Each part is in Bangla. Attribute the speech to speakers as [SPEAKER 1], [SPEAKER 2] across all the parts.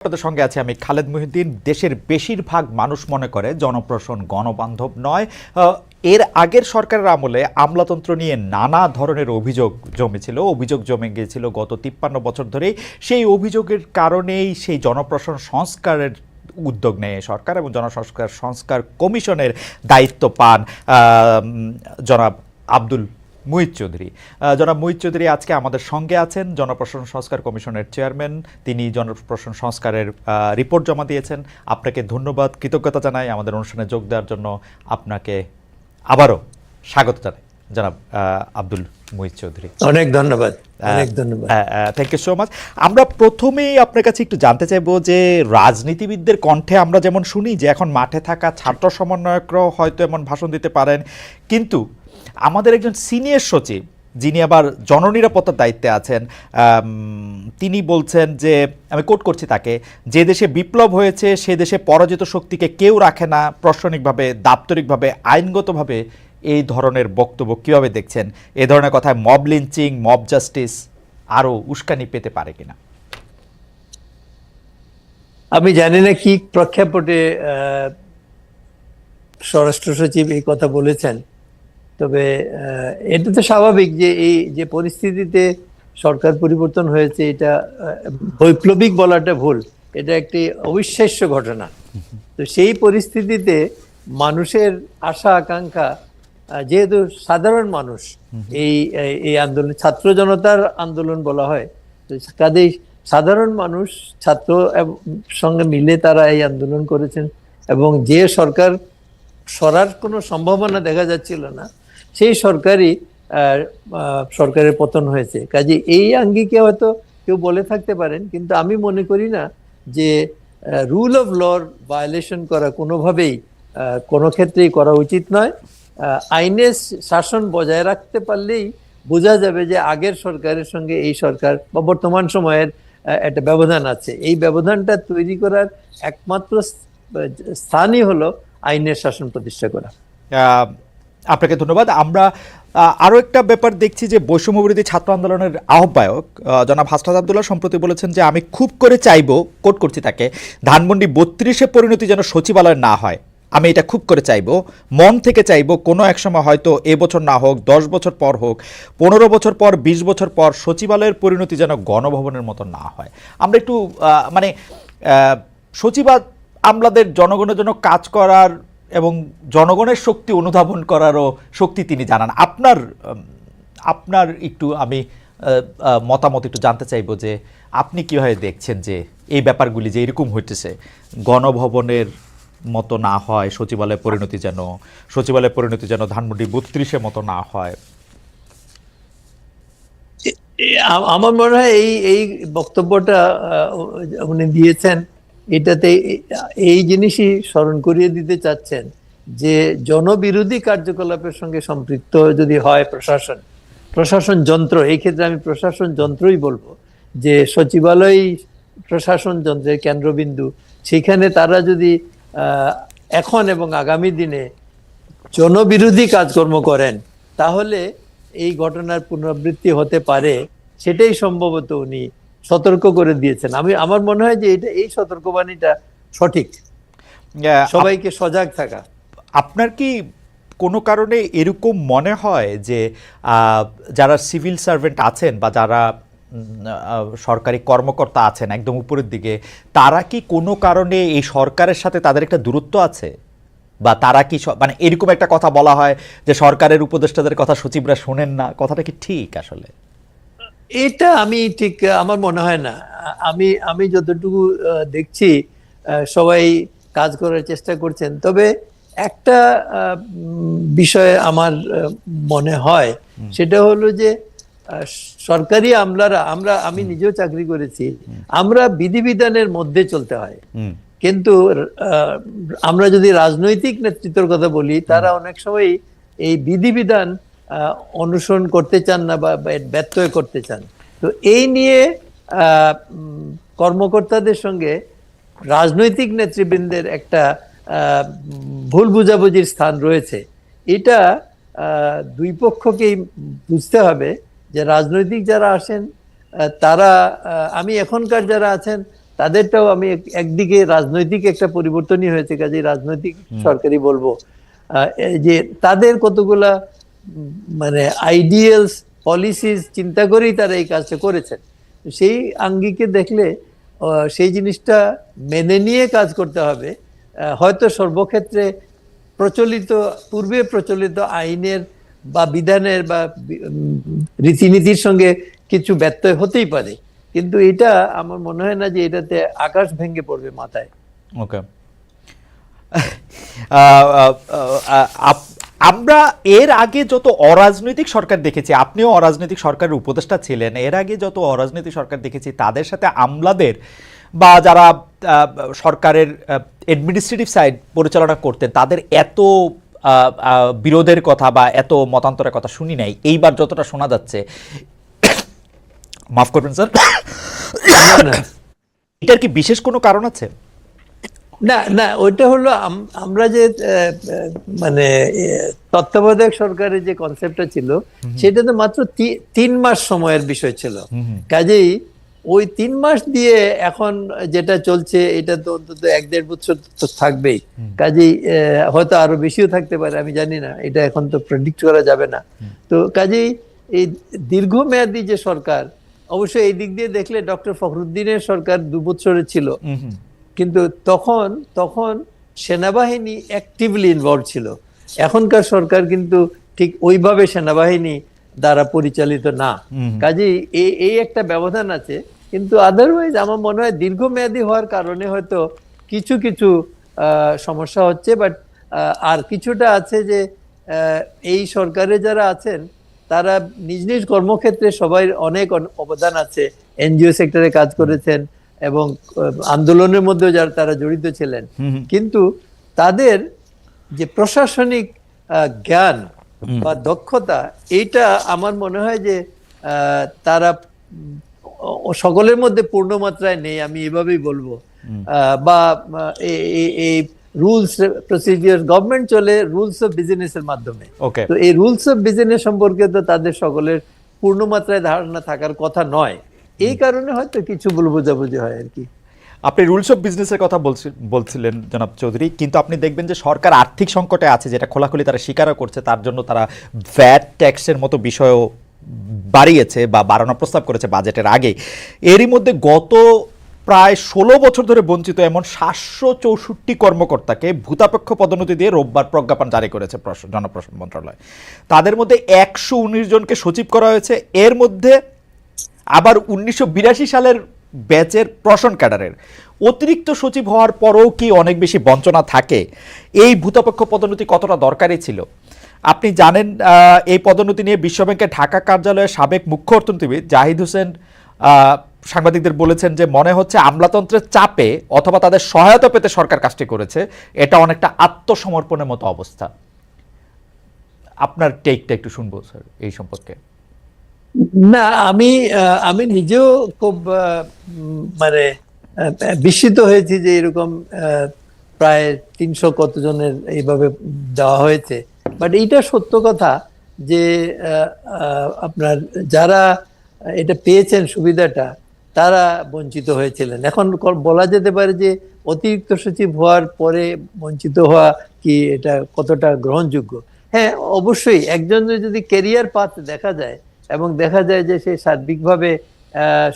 [SPEAKER 1] আপনাদের সঙ্গে আছে আমি খালেদ মহিউদ্দিন। দেশের বেশিরভাগ মানুষ মনে করে জনপ্রশাসন গণবান্ধব নয়। এর আগের সরকারের আমলে আমলাতন্ত্র নিয়ে নানা ধরনের অভিযোগ জমে গিয়েছিল গত 53 বছর ধরেই। সেই অভিযোগের কারণেই সেই জনপ্রশাসন সংস্কারের উদ্যোগ নেয় সরকার এবং সংস্কার কমিশনের দায়িত্ব পান জনাব আব্দুল মুহিত চৌধুরী। জনাব মুহিত চৌধুরী আজকে আমাদের সঙ্গে আছেন, জনপ্রশাসন সংস্কার কমিশনের চেয়ারম্যান। তিনি জনপ্রশাসন সংস্কারের রিপোর্ট জমা দিয়েছেন। আপনাকে ধন্যবাদ, কৃতজ্ঞতা জানাই আমাদের অনুষ্ঠানে যোগ দেওয়ার জন্য। আপনাকে আবারও স্বাগত জানাই জনাব আব্দুল মুহিত চৌধুরী।
[SPEAKER 2] অনেক ধন্যবাদ, অনেক ধন্যবাদ।
[SPEAKER 1] Thank you so much. আমরা প্রথমেই আপনার কাছে একটু জানতে চাইবো যে রাজনীতিবিদদের কণ্ঠে আমরা যেমন শুনি যে এখন মাঠে থাকা ছাত্র সমন্বয়করাও হয়তো এমন ভাষণ দিতে পারেন, কিন্তু আমাদের একজন সিনিয়র সচিব যিনি আবার জননিরাপত্তার দায়িত্বে আছেন, তিনি বলছেন যে, আমি কোট করছি তাকে, যে দেশে বিপ্লব হয়েছে সে দেশে পরাজিত শক্তিকে কেউ রাখে না। প্রশাসনিকভাবে, দাপ্তরিকভাবে, আইনগতভাবে এই ধরনের বক্তব্য কিভাবে দেখছেন? এই ধরনের কথায় মব লিঞ্চিং, মব জাস্টিস আরও উস্কানি পেতে পারে কিনা?
[SPEAKER 2] আমি জানি না কি প্রেক্ষাপটে স্বরাষ্ট্র সচিব এই কথা বলেছেন, তবে এটা তো স্বাভাবিক যে এই যে পরিস্থিতিতে সরকার পরিবর্তন হয়েছে, এটা বৈপ্লবিক বলাটা ভুল, এটা একটি অবিশ্বাস্য ঘটনা। তো সেই পরিস্থিতিতে মানুষের আশা আকাঙ্ক্ষা, যেহেতু সাধারণ মানুষ এই আন্দোলন ছাত্র জনতার আন্দোলন বলা হয়, তো কাজেই সাধারণ মানুষ ছাত্র সঙ্গে মিলে তারা এই আন্দোলন করেছেন এবং যে সরকার সরার কোনো সম্ভাবনা দেখা যাচ্ছিল না, সেই সরকারের পতন হয়েছে। কাজে এই আঙ্গিকে হয়তো কেউ বলে থাকতে পারেন, কিন্তু আমি মনে করি না যে রুল অফ লর ভায়োলেশন করা কোনোভাবেই কোনো ক্ষেত্রেই করা উচিত নয়। আইনের শাসন বজায় রাখতে পারলেই বোঝা যাবে যে আগের সরকারের সঙ্গে এই সরকার বা বর্তমান সময়ের একটা ব্যবধান আছে। এই ব্যবধানটা তৈরি করার একমাত্র স্থানই হলো আইনের শাসন প্রতিষ্ঠা করা।
[SPEAKER 1] আপনাকে ধন্যবাদ। আমরা আরও একটা ব্যাপার দেখছি যে বৈষম্যবিরোধী ছাত্র আন্দোলনের আহ্বায়ক জনাব হাসনাত আবদুল্লাহ সম্প্রতি বলেছেন যে, আমি খুব করে চাইবো, কোট করছি তাকে, ধানমন্ডি 32-এ পরিণতি যেন সচিবালয় না হয়। আমি এটা খুব করে চাইবো, মন থেকে চাইবো, কোনো এক সময় হয়তো এবছর না হোক, 10 বছর পর হোক, 15 বছর পর, 20 বছর পর সচিবালয়ের পরিণতি যেন গণভবনের মতো না হয়। আমরা একটু আমলাদের জনগণের জন্য কাজ করার এবং জনগণের শক্তি অনুধাবন করারও শক্তি তিনি জানান। আপনার একটু আমি মতামত একটু জানতে চাইবো যে আপনি কীভাবে দেখছেন যে এই ব্যাপারগুলি যে এরকম হইতেছে, গণভবনের মতো না হয় সচিবালয়ের পরিণতি যেন ধানমন্ডি 32-এ মতো না হয়।
[SPEAKER 2] আমার মনে হয় এই বক্তব্যটা উনি দিয়েছেন, এটাতে এই জিনিসই স্মরণ করিয়ে দিতে চাচ্ছেন যে জনবিরোধী কার্যকলাপের সঙ্গে সম্পৃক্ত যদি হয় প্রশাসন যন্ত্র, এই ক্ষেত্রে আমি প্রশাসন যন্ত্রই বলবো, যে সচিবালয় প্রশাসন যন্ত্রের কেন্দ্রবিন্দু, সেখানে তারা যদি এখন এবং আগামী দিনে জনবিরোধী কাজকর্ম করেন, তাহলে এই ঘটনার পুনরাবৃত্তি হতে পারে। সেটাই সম্ভবত উনি সতর্ক করে দিয়েছেন। আমার মনে হয় যে এই সতর্কবাণীটা সঠিক, সবাইকে সজাগ থাকা।
[SPEAKER 1] আপনার কি কোনো কারণে এরকম মনে হয় যে যারা সিভিল সার্ভেন্ট আছেন বা যারা সরকারি কর্মকর্তা আছেন একদম উপরের দিকে, তারা কি কোনো কারণে এই সরকারের সাথে তাদের একটা দূরত্ব আছে? বা তারা কি মানে এরকম একটা কথা বলা হয় যে সরকারের উপদেষ্টাদের কথা সচিবরা শোনেন না, কথাটা কি ঠিক? আসলে
[SPEAKER 2] এটা আমি ঠিক আমার মনে হয় না। আমি যতটুকু দেখছি সবাই কাজ করার চেষ্টা করছেন, তবে একটা বিষয় আমার মনে হয়, সেটা হলো যে সরকারি আমলারা, আমি নিজেও চাকরি করেছি, আমরা বিধিবিধানের মধ্যে চলতে হয়। কিন্তু আমরা যদি রাজনৈতিক নেতৃত্বের কথা বলি, তারা অনেক সময় এই বিধিবিধান অনুসরণ করতে চান না বা ব্যত্যয় করতে চান। তো এই নিয়ে কর্মকর্তাদের সঙ্গে রাজনৈতিক নেতৃবৃন্দের একটা ভুল বুঝাবুঝির স্থান রয়েছে। এটা দুই পক্ষকেই বুঝতে হবে যে রাজনৈতিক যারা আসেন তারা, আমি এখনকার যারা আছেন তাদেরটাও আমি একদিকে রাজনৈতিক একটা পরিবর্তনই হয়েছে, কাজে রাজনৈতিক সরকারি বলবো, এই যে তাদের কতগুলা মানে আইডিয়ালস পলিসিস চিন্তা করেই তারা এই কাজটা করেছেন। সেই আঙ্গিকে দেখলে সেই জিনিসটা মেনে নিয়ে কাজ করতে হবে। হয়তো সর্বক্ষেত্রে পূর্বে প্রচলিত আইনের বা বিধানের বা রীতিনীতির সঙ্গে কিছু ব্যত্যয় হতেই পারে, কিন্তু এটা আমার মনে হয় না যে এটাতে আকাশ ভেঙে পড়বে মাথায়।
[SPEAKER 1] ওকে, আমরা এর আগে যত অরাজনৈতিক সরকার দেখেছি, আপনিও অরাজনৈতিক সরকারের উপদেষ্টা ছিলেন, এর আগে যত অরাজনৈতিক সরকার দেখেছি তাদের সাথে আমলাদের বা যারা সরকারের অ্যাডমিনিস্ট্রেটিভ সাইড পরিচালনা করতেন তাদের এত বিরোধের কথা বা এত মতান্তরের কথা শুনি নাই। এইবার যতটা শোনা যাচ্ছে, মাফ করবেন স্যার, এটার কি বিশেষ কোনো কারণ আছে?
[SPEAKER 2] না না, ওইটা হলো আমরা যে মানে তত্ত্বাবধায়ক সরকারের যে কনসেপ্টটা ছিল সেটা তো মাত্র 3 মাস সময়ের বিষয় ছিল। কাজেই ওই 3 মাস দিয়ে এখন যেটা চলছে এটা তো অন্তত 1-1.5 বছর তো থাকবেই। কাজেই হয়তো আরো বেশিও থাকতে পারে, আমি জানি না, এটা এখন তো প্রেডিক্ট করা যাবে না। তো কাজেই এই দীর্ঘমেয়াদী যে সরকার, অবশ্যই এই দিক দিয়ে দেখলে ডক্টর ফখরুদ্দিনের সরকার 2 বছরের ছিল, কিন্তু তখন সেনাবাহিনী অ্যাক্টিভলি ইনভলভ ছিল। এখনকার সরকার কিন্তু ঠিক ওইভাবে সেনাবাহিনী দ্বারা পরিচালিত না। কাজেই এই একটা ব্যবধান আছে, কিন্তু আদারওয়াইজ আমার মনে হয় দীর্ঘমেয়াদী হওয়ার কারণে হয়তো কিছু কিছু সমস্যা হচ্ছে, বাট আর কিছুটা আছে যে এই সরকারে যারা আছেন তারা নিজ নিজ কর্মক্ষেত্রে সবাই অনেক অবদান আছে, এনজিও সেক্টরে কাজ করেছেন এবং আন্দোলনের মধ্যে যারা তারা জড়িত ছিলেন, কিন্তু তাদের যে প্রশাসনিক জ্ঞান বা দক্ষতা, এইটা আমার মনে হয় যে তারা সকলের মধ্যে পূর্ণ মাত্রায় নেই, আমি এভাবেই বলবো। বা এই রুলস প্রসিডিওর, গভর্নমেন্ট চলে রুলস অফ বিজনেসের মাধ্যমে, তো এই রুলস অফ বিজনেস সম্পর্কে তো তাদের সকলের পূর্ণ মাত্রায় ধারণা থাকার কথা নয়। এই কারণে হয়তো কিছু ভুল বোঝাবুঝি হয় আর কি।
[SPEAKER 1] আপনি রুলস অফ বিজনেসের কথা বলছিলেন জনাব চৌধুরী, কিন্তু আপনি দেখবেন যে সরকার আর্থিক সংকটে আছে, যেটা খোলাখুলি তারা স্বীকারও করছে। তার জন্য তারা ভ্যাট ট্যাক্সের মতো বিষয়ও বাড়িয়েছে বা বাড়ানোর প্রস্তাব করেছে বাজেটের আগে। এরই মধ্যে গত প্রায় 16 বছর ধরে বঞ্চিত এমন 764 কর্মকর্তাকে ভূতাপেক্ষ পদোন্নতি দিয়ে রোববার প্রজ্ঞাপন জারি করেছে জনপ্রশাসন মন্ত্রণালয়। তাদের মধ্যে 119 জনকে সচিব করা হয়েছে। এর মধ্যে আবার 1982 সালের ব্যাচের প্রশাসন ক্যাডারের অতিরিক্ত সচিব হওয়ার পরেও কি অনেক বেশি বঞ্চনা থাকে? এই ভূতাপেক্ষ পদোন্নতি কতটা দরকারি ছিল? আপনি জানেন, এই পদোন্নতি নিয়ে বিশ্বব্যাংকের ঢাকা কার্যালয়ের সাবেক মুখ্য অর্থনীতিবিদ জাহিদ হোসেন সাংবাদিকদের বলেছেন যে মনে হচ্ছে আমলাতন্ত্রের চাপে অথবা তাদের সহায়তা পেতে সরকার কাজটি করেছে। এটা অনেকটা আত্মসমর্পণের মতো অবস্থা। আপনার টেকটা একটু শুনবো স্যার এই সম্পর্কে।
[SPEAKER 2] না, আমি নিজেও খুব মানে বিস্মিত হয়েছি যে এরকম প্রায় 300 কতজনের এইভাবে দেওয়া হয়েছে। বাট এইটা সত্য কথা যে আপনার যারা এটা পেয়েছেন সুবিধাটা, তারা বঞ্চিত হয়েছিলেন। এখন বলা যেতে পারে যে অতিরিক্ত সচিব হওয়ার পরে বঞ্চিত হওয়া কি এটা কতটা গ্রহণযোগ্য? হ্যাঁ, অবশ্যই একজন যদি ক্যারিয়ার পাথ দেখা যায় এবং দেখা যায় যে সে সার্বিকভাবে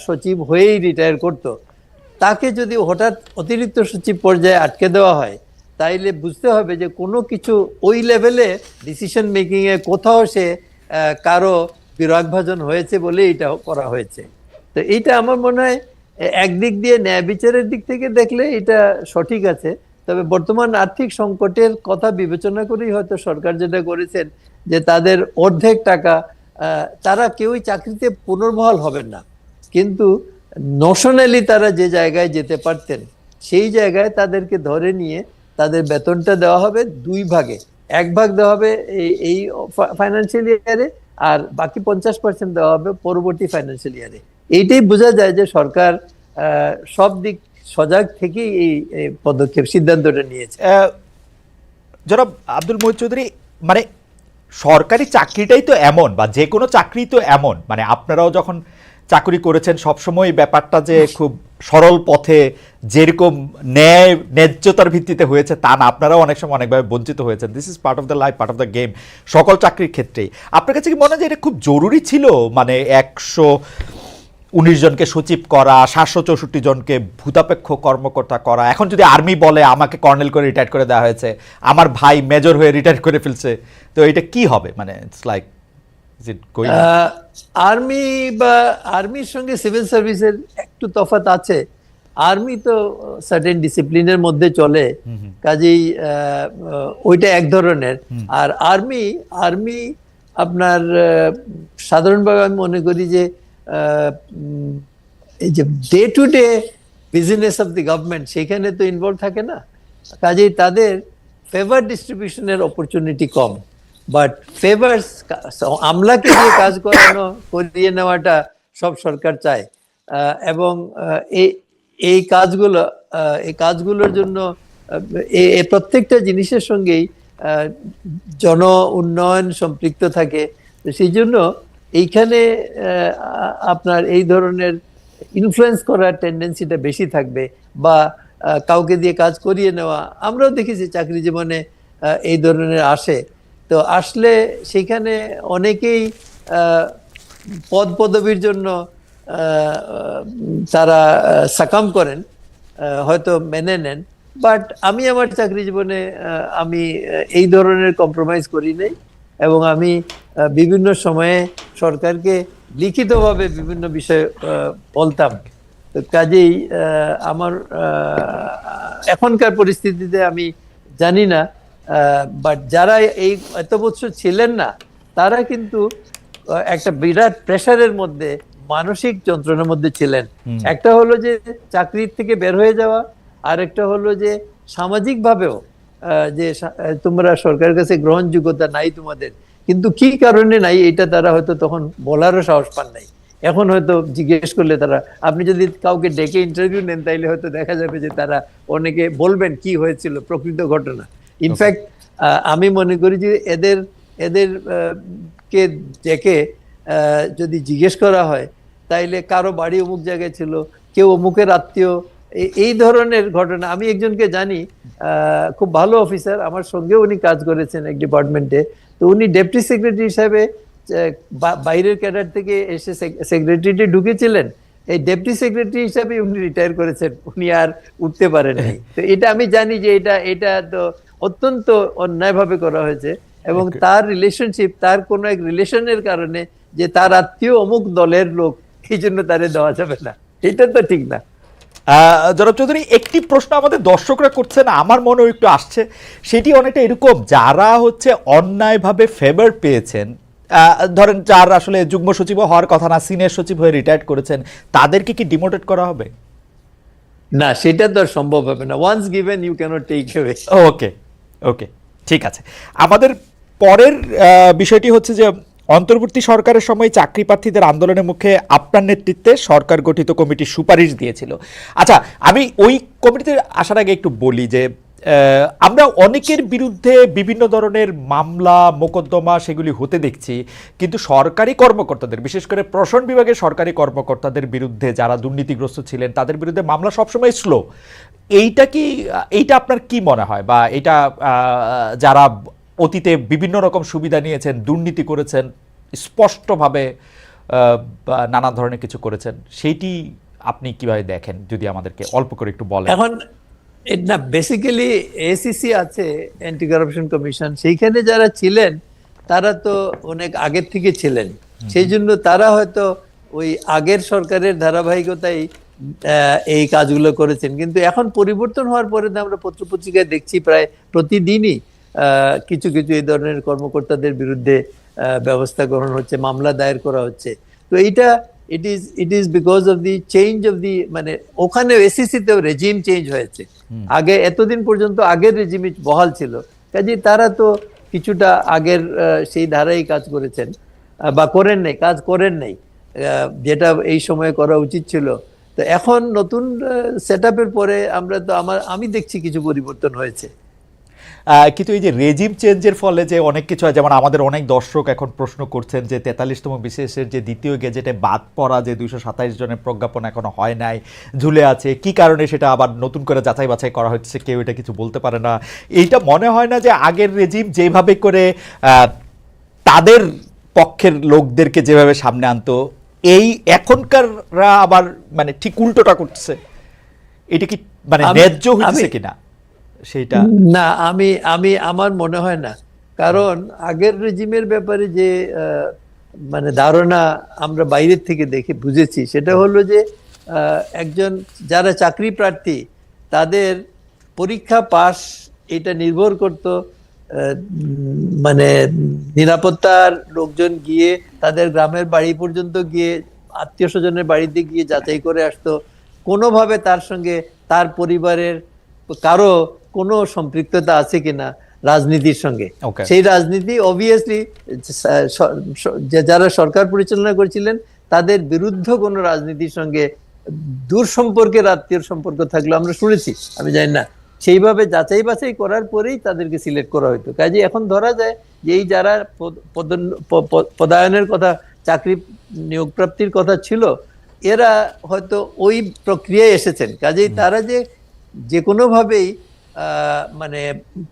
[SPEAKER 2] সচিব হয়েই রিটায়ার করত, তাকে যদি হঠাৎ অতিরিক্ত সচিব পর্যায়ে আটকে দেওয়া হয়, তাইলে বুঝতে হবে যে কোনো কিছু ওই লেভেলে ডিসিশন মেকিং এ কোথাও সে কারো বিরাগভাজন হয়েছে বলে এটা করা হয়েছে। তো এইটা আমার মনে হয় একদিক দিয়ে ন্যায় বিচারের দিক থেকে দেখলে এটা সঠিক আছে। তবে বর্তমান আর্থিক সংকটের কথা বিবেচনা করেই হয়তো সরকার যেটা করেছেন যে তাদের অর্ধেক টাকা, তারা কেউই চাকরিতে পুনর্বহাল হবেন না, কিন্তু নোশনালি তারা যে জায়গায় যেতে পারতেন সেই জায়গায় তাদেরকে ধরে নিয়ে তাদের বেতনটা দেওয়া হবে 2 ভাগে। 1 ভাগ দেওয়া হবে এই ফাইন্যান্সিয়াল ইয়ারে, আর বাকি 50% দেওয়া হবে পরবর্তী ফাইন্যান্সিয়াল ইয়ারে। এইটাই বোঝা যায় যে সরকার সব দিক সজাগ থেকেই এই পদক্ষেপ সিদ্ধান্তটা নিয়েছে।
[SPEAKER 1] জনাব আব্দুল মুহিত চৌধুরী, মানে সরকারি চাকরিটাই তো এমন, বা যে কোনো চাকরি তো এমন, মানে আপনারাও যখন চাকরি করেছেন সবসময় ব্যাপারটা যে খুব সরল পথে যেরকম ন্যায্যতার ভিত্তিতে হয়েছে তা না, আপনারাও অনেক সময় অনেকভাবে বঞ্চিত হয়েছেন। This is part of the life, part of the game, সকল চাকরির ক্ষেত্রেই। আপনার কাছে কি মনে হয় যে এটা খুব জরুরি ছিল, মানে 119 জনকে সচিব করা, 764 জনকে ভূতাপেক্ষ কর্মকর্তা করা? এখন যদি আর্মি বলে আমাকে কর্নেল করে রিটায়ার করে দেওয়া হয়েছে, আমার ভাই মেজর হয়ে রিটায়ার করে ফেলছে, তো এটা কি হবে? মানে ইটস লাইক
[SPEAKER 2] আর্মি বা আর্মির সঙ্গে সিভিল সার্ভিসের একটু তফাৎ আছে। আর্মি তো সার্টেন ডিসিপ্লিনের মধ্যে চলে, কাজেই ওইটা এক ধরনের। আর আর্মি আপনার সাধারণভাবে আমি মনে করি যে এই যে day to day business of the government সেখানে তো ইনভলভ থাকে না, কাজেই তাদের ফেভার ডিস্ট্রিবিউশনের অপরচুনিটি কম। বাট ফেভার্স আমলাকে দিয়ে কাজ করিয়ে নেওয়াটা সব সরকার চায়। এবং এই কাজগুলোর জন্য প্রত্যেকটা জিনিসের সঙ্গেই জন উন্নয়ন সম্পৃক্ত থাকে। সেই জন্য এইখানে আপনার এই ধরনের ইনফ্লুয়েন্স করার টেন্ডেন্সিটা বেশি থাকবে, বা কাউকে দিয়ে কাজ করিয়ে নেওয়া। আমরাও দেখেছি চাকরি জীবনে এই ধরনের আসে, তো আসলে সেখানে অনেকেই পদ পদবীর জন্য তারা সাকাম করেন, হয়তো মেনে নেন। বাট আমি আমার চাকরি জীবনে আমি এই ধরনের কম্প্রোমাইজ করি নাই, এবং আমি বিভিন্ন সময়ে সরকারকে লিখিতভাবে বিভিন্ন বিষয়ে বলতাম। তো কাজেই আমার এখনকার পরিস্থিতিতে আমি জানি না, বাট যারা এই এত বছর ছিলেন না তারা কিন্তু একটা বিরাট প্রেসারের মধ্যে, মানসিক যন্ত্রণার মধ্যে ছিলেন। একটা হলো যে চাকরির থেকে বের হয়ে যাওয়া, আর একটা হলো যে সামাজিক ভাবেও যে তোমরা সরকারের কাছে গ্রহণযোগ্যতা নাই তোমাদের, কিন্তু কি কারণে নাই এটা তারা হয়তো তখন বলারও সাহস পান নাই। এখন হয়তো জিজ্ঞেস করলে তারা, আপনি যদি কাউকে ডেকে ইন্টারভিউ নেন তাইলে হয়তো দেখা যাবে যে তারা অনেকে বলবেন কি হয়েছিল, প্রকৃত ঘটনা। ইনফ্যাক্ট আমি মনে করি যে এদের কে ডেকে যদি জিজ্ঞেস করা হয় তাইলে কারো বাড়ি অমুক জায়গায় ছিল, কেউ অমুকের আত্মীয়, এই ধরনের ঘটনা। আমি একজনকে জানি, খুব ভালো অফিসার, আমার সঙ্গে উনি কাজ করেছেন এক ডিপার্টমেন্টে। তো উনি ডেপুটি সেক্রেটারি হিসাবে বাইরের ক্যাডার থেকে এসে সেক্রেটারিতে ঢুকেছিলেন, এই ডেপুটি সেক্রেটারি হিসাবে উনি রিটায়ার করেছেন, উনি আর উঠতে পারেন নাই। তো এটা আমি জানি যে এটা তো অত্যন্ত অন্যায়ভাবে করা হয়েছে, এবং তার রিলেশনশিপ, তার কোনো এক রিলেশনের কারণে যে তার আত্মীয় অমুক দলের লোক, এই জন্য তারে দেওয়া যাবে না, এটা তো ঠিক না।
[SPEAKER 1] জনাব চৌধুরী, একটি প্রশ্ন আমাদের দর্শকরা করছেন, আমার মনেও একটু আসছে, সেটি অনেকটা এরকম, যারা হচ্ছে অন্যায়ভাবে ফেভার পেয়েছেন, ধরেন যার আসলে যুগ্ম সচিব হওয়ার কথা না, সিনিয়র সচিব হয়ে রিটায়ার্ড করেছেন, তাদেরকে কি ডিমোটেড করা হবে?
[SPEAKER 2] না, সেটা তো সম্ভব হবে না। Once given you cannot take away.
[SPEAKER 1] Okay okay, ঠিক আছে। আমাদের পরের বিষয়টি হচ্ছে যে অন্তর্বর্তী সরকারের সময় চাকরি প্রার্থীদের আন্দোলনের মুখে আপনার নেতৃত্বে সরকার গঠিত কমিটি সুপারিশ দিয়েছিল। আচ্ছা, আমি ওই কমিটিতে আসার আগে একটু বলি যে আমরা অনেকের বিরুদ্ধে বিভিন্ন ধরনের মামলা মোকদ্দমা সেগুলি হতে দেখছি, কিন্তু সরকারি কর্মকর্তাদের, বিশেষ করে প্রশাসন বিভাগের সরকারি কর্মকর্তাদের বিরুদ্ধে যারা দুর্নীতিগ্রস্ত ছিলেন তাদের বিরুদ্ধে মামলা সবসময় স্লো। এইটা আপনার কি মনে হয়, বা এটা যারা অতীতে বিভিন্ন রকম সুবিধা নিয়েছেন, দুর্নীতি করেছেন, স্পষ্টভাবে নানা ধরনের কিছু করেছেন, সেইটি আপনি কিভাবে দেখেন, যদি আমাদেরকে অল্প করে একটু বলেন।
[SPEAKER 2] এখন না, বেসিক্যালি এসিসি আছে, অ্যান্টি কারাপশন কমিশন, সেইখানে যারা ছিলেন তারা তো অনেক আগের থেকে ছিলেন, সেই জন্য তারা হয়তো ওই আগের সরকারের ধারাবাহিকতায় এই কাজগুলো করেছেন। কিন্তু এখন পরিবর্তন হওয়ার পরে আমরা পত্রপত্রিকায় দেখছি প্রায় প্রতিদিনই কিছু কিছু এই ধরনের কর্মকর্তাদের বিরুদ্ধে ব্যবস্থা গ্রহণ হচ্ছে, মামলা দায়ের করা হচ্ছে। তো এইটা it is because of the change of the, মানে ওখানে এসিসি তেও রেজিম চেঞ্জ হয়েছে। আগে এতদিন পর্যন্ত আগের রেজিমই বহাল ছিল, কাজে তারা তো কিছুটা আগের সেই ধারাই কাজ করেছেন, বা কাজ করেন নাই যেটা এই সময়ে করা উচিত ছিল। তো এখন নতুন সেটআপের পরে আমরা তো আমি দেখছি কিছু পরিবর্তন হয়েছে।
[SPEAKER 1] কিন্তু এই যে রেজিম চেঞ্জের ফলে যে অনেক কিছু হয়, যেমন আমাদের অনেক দর্শক এখন প্রশ্ন করছেন যে 43তম বিসিএসের যে দ্বিতীয় গেজেটে বাদ পড়া যে 227 জনের প্রজ্ঞাপন এখনো হয় নাই, ঝুলে আছে, কি কারণে সেটা আবার নতুন করে যাচাই বাছাই করা হচ্ছে, কেউ এটা কিছু বলতে পারে না। এইটা মনে হয় না যে আগের রেজিম যেভাবে করে তাদের পক্ষের লোকদেরকে যেভাবে সামনে আনতো, এই এখনকাররা আবার মানে ঠিক উল্টোটা করছে? এটা কি মানে ন্যায্য হচ্ছে কিনা সেটা?
[SPEAKER 2] না, আমি আমি আমার মনে হয় না। কারণ আগের রেজিমের ব্যাপারে যে মানে ধারণা আমরা বাইরের থেকে দেখে বুঝেছি, সেটা হলো যে একজন যারা চাকরি প্রার্থী তাদের পরীক্ষা পাস এটা নির্ভর করত মানে নিরাপত্তার লোকজন গিয়ে তাদের গ্রামের বাড়ি পর্যন্ত গিয়ে আত্মীয় স্বজনের বাড়িতে গিয়ে যাচাই করে আসতো কোনোভাবে তার সঙ্গে তার পরিবারের কারো কোনো সম্পৃক্ততা আছে কিনা রাজনীতির সঙ্গে। সেই রাজনীতি অবভিয়াসলি যারা সরকার পরিচালনা করেছিলেন তাদের বিরুদ্ধ কোনো রাজনীতির সঙ্গে দূর সম্পর্কের আত্মীয় সম্পর্ক থাকলো আমরা শুনেছি, আমি জানি না। সেইভাবে যাচাই বাছাই করার পরেই তাদেরকে সিলেক্ট করা হতো। কাজে এখন ধরা যায় যে এই যারা পদায়নের কথা, চাকরি নিয়োগ প্রাপ্তির কথা ছিল, এরা হয়তো ওই প্রক্রিয়ায় এসেছেন। কাজেই তারা যে কোনোভাবেই মানে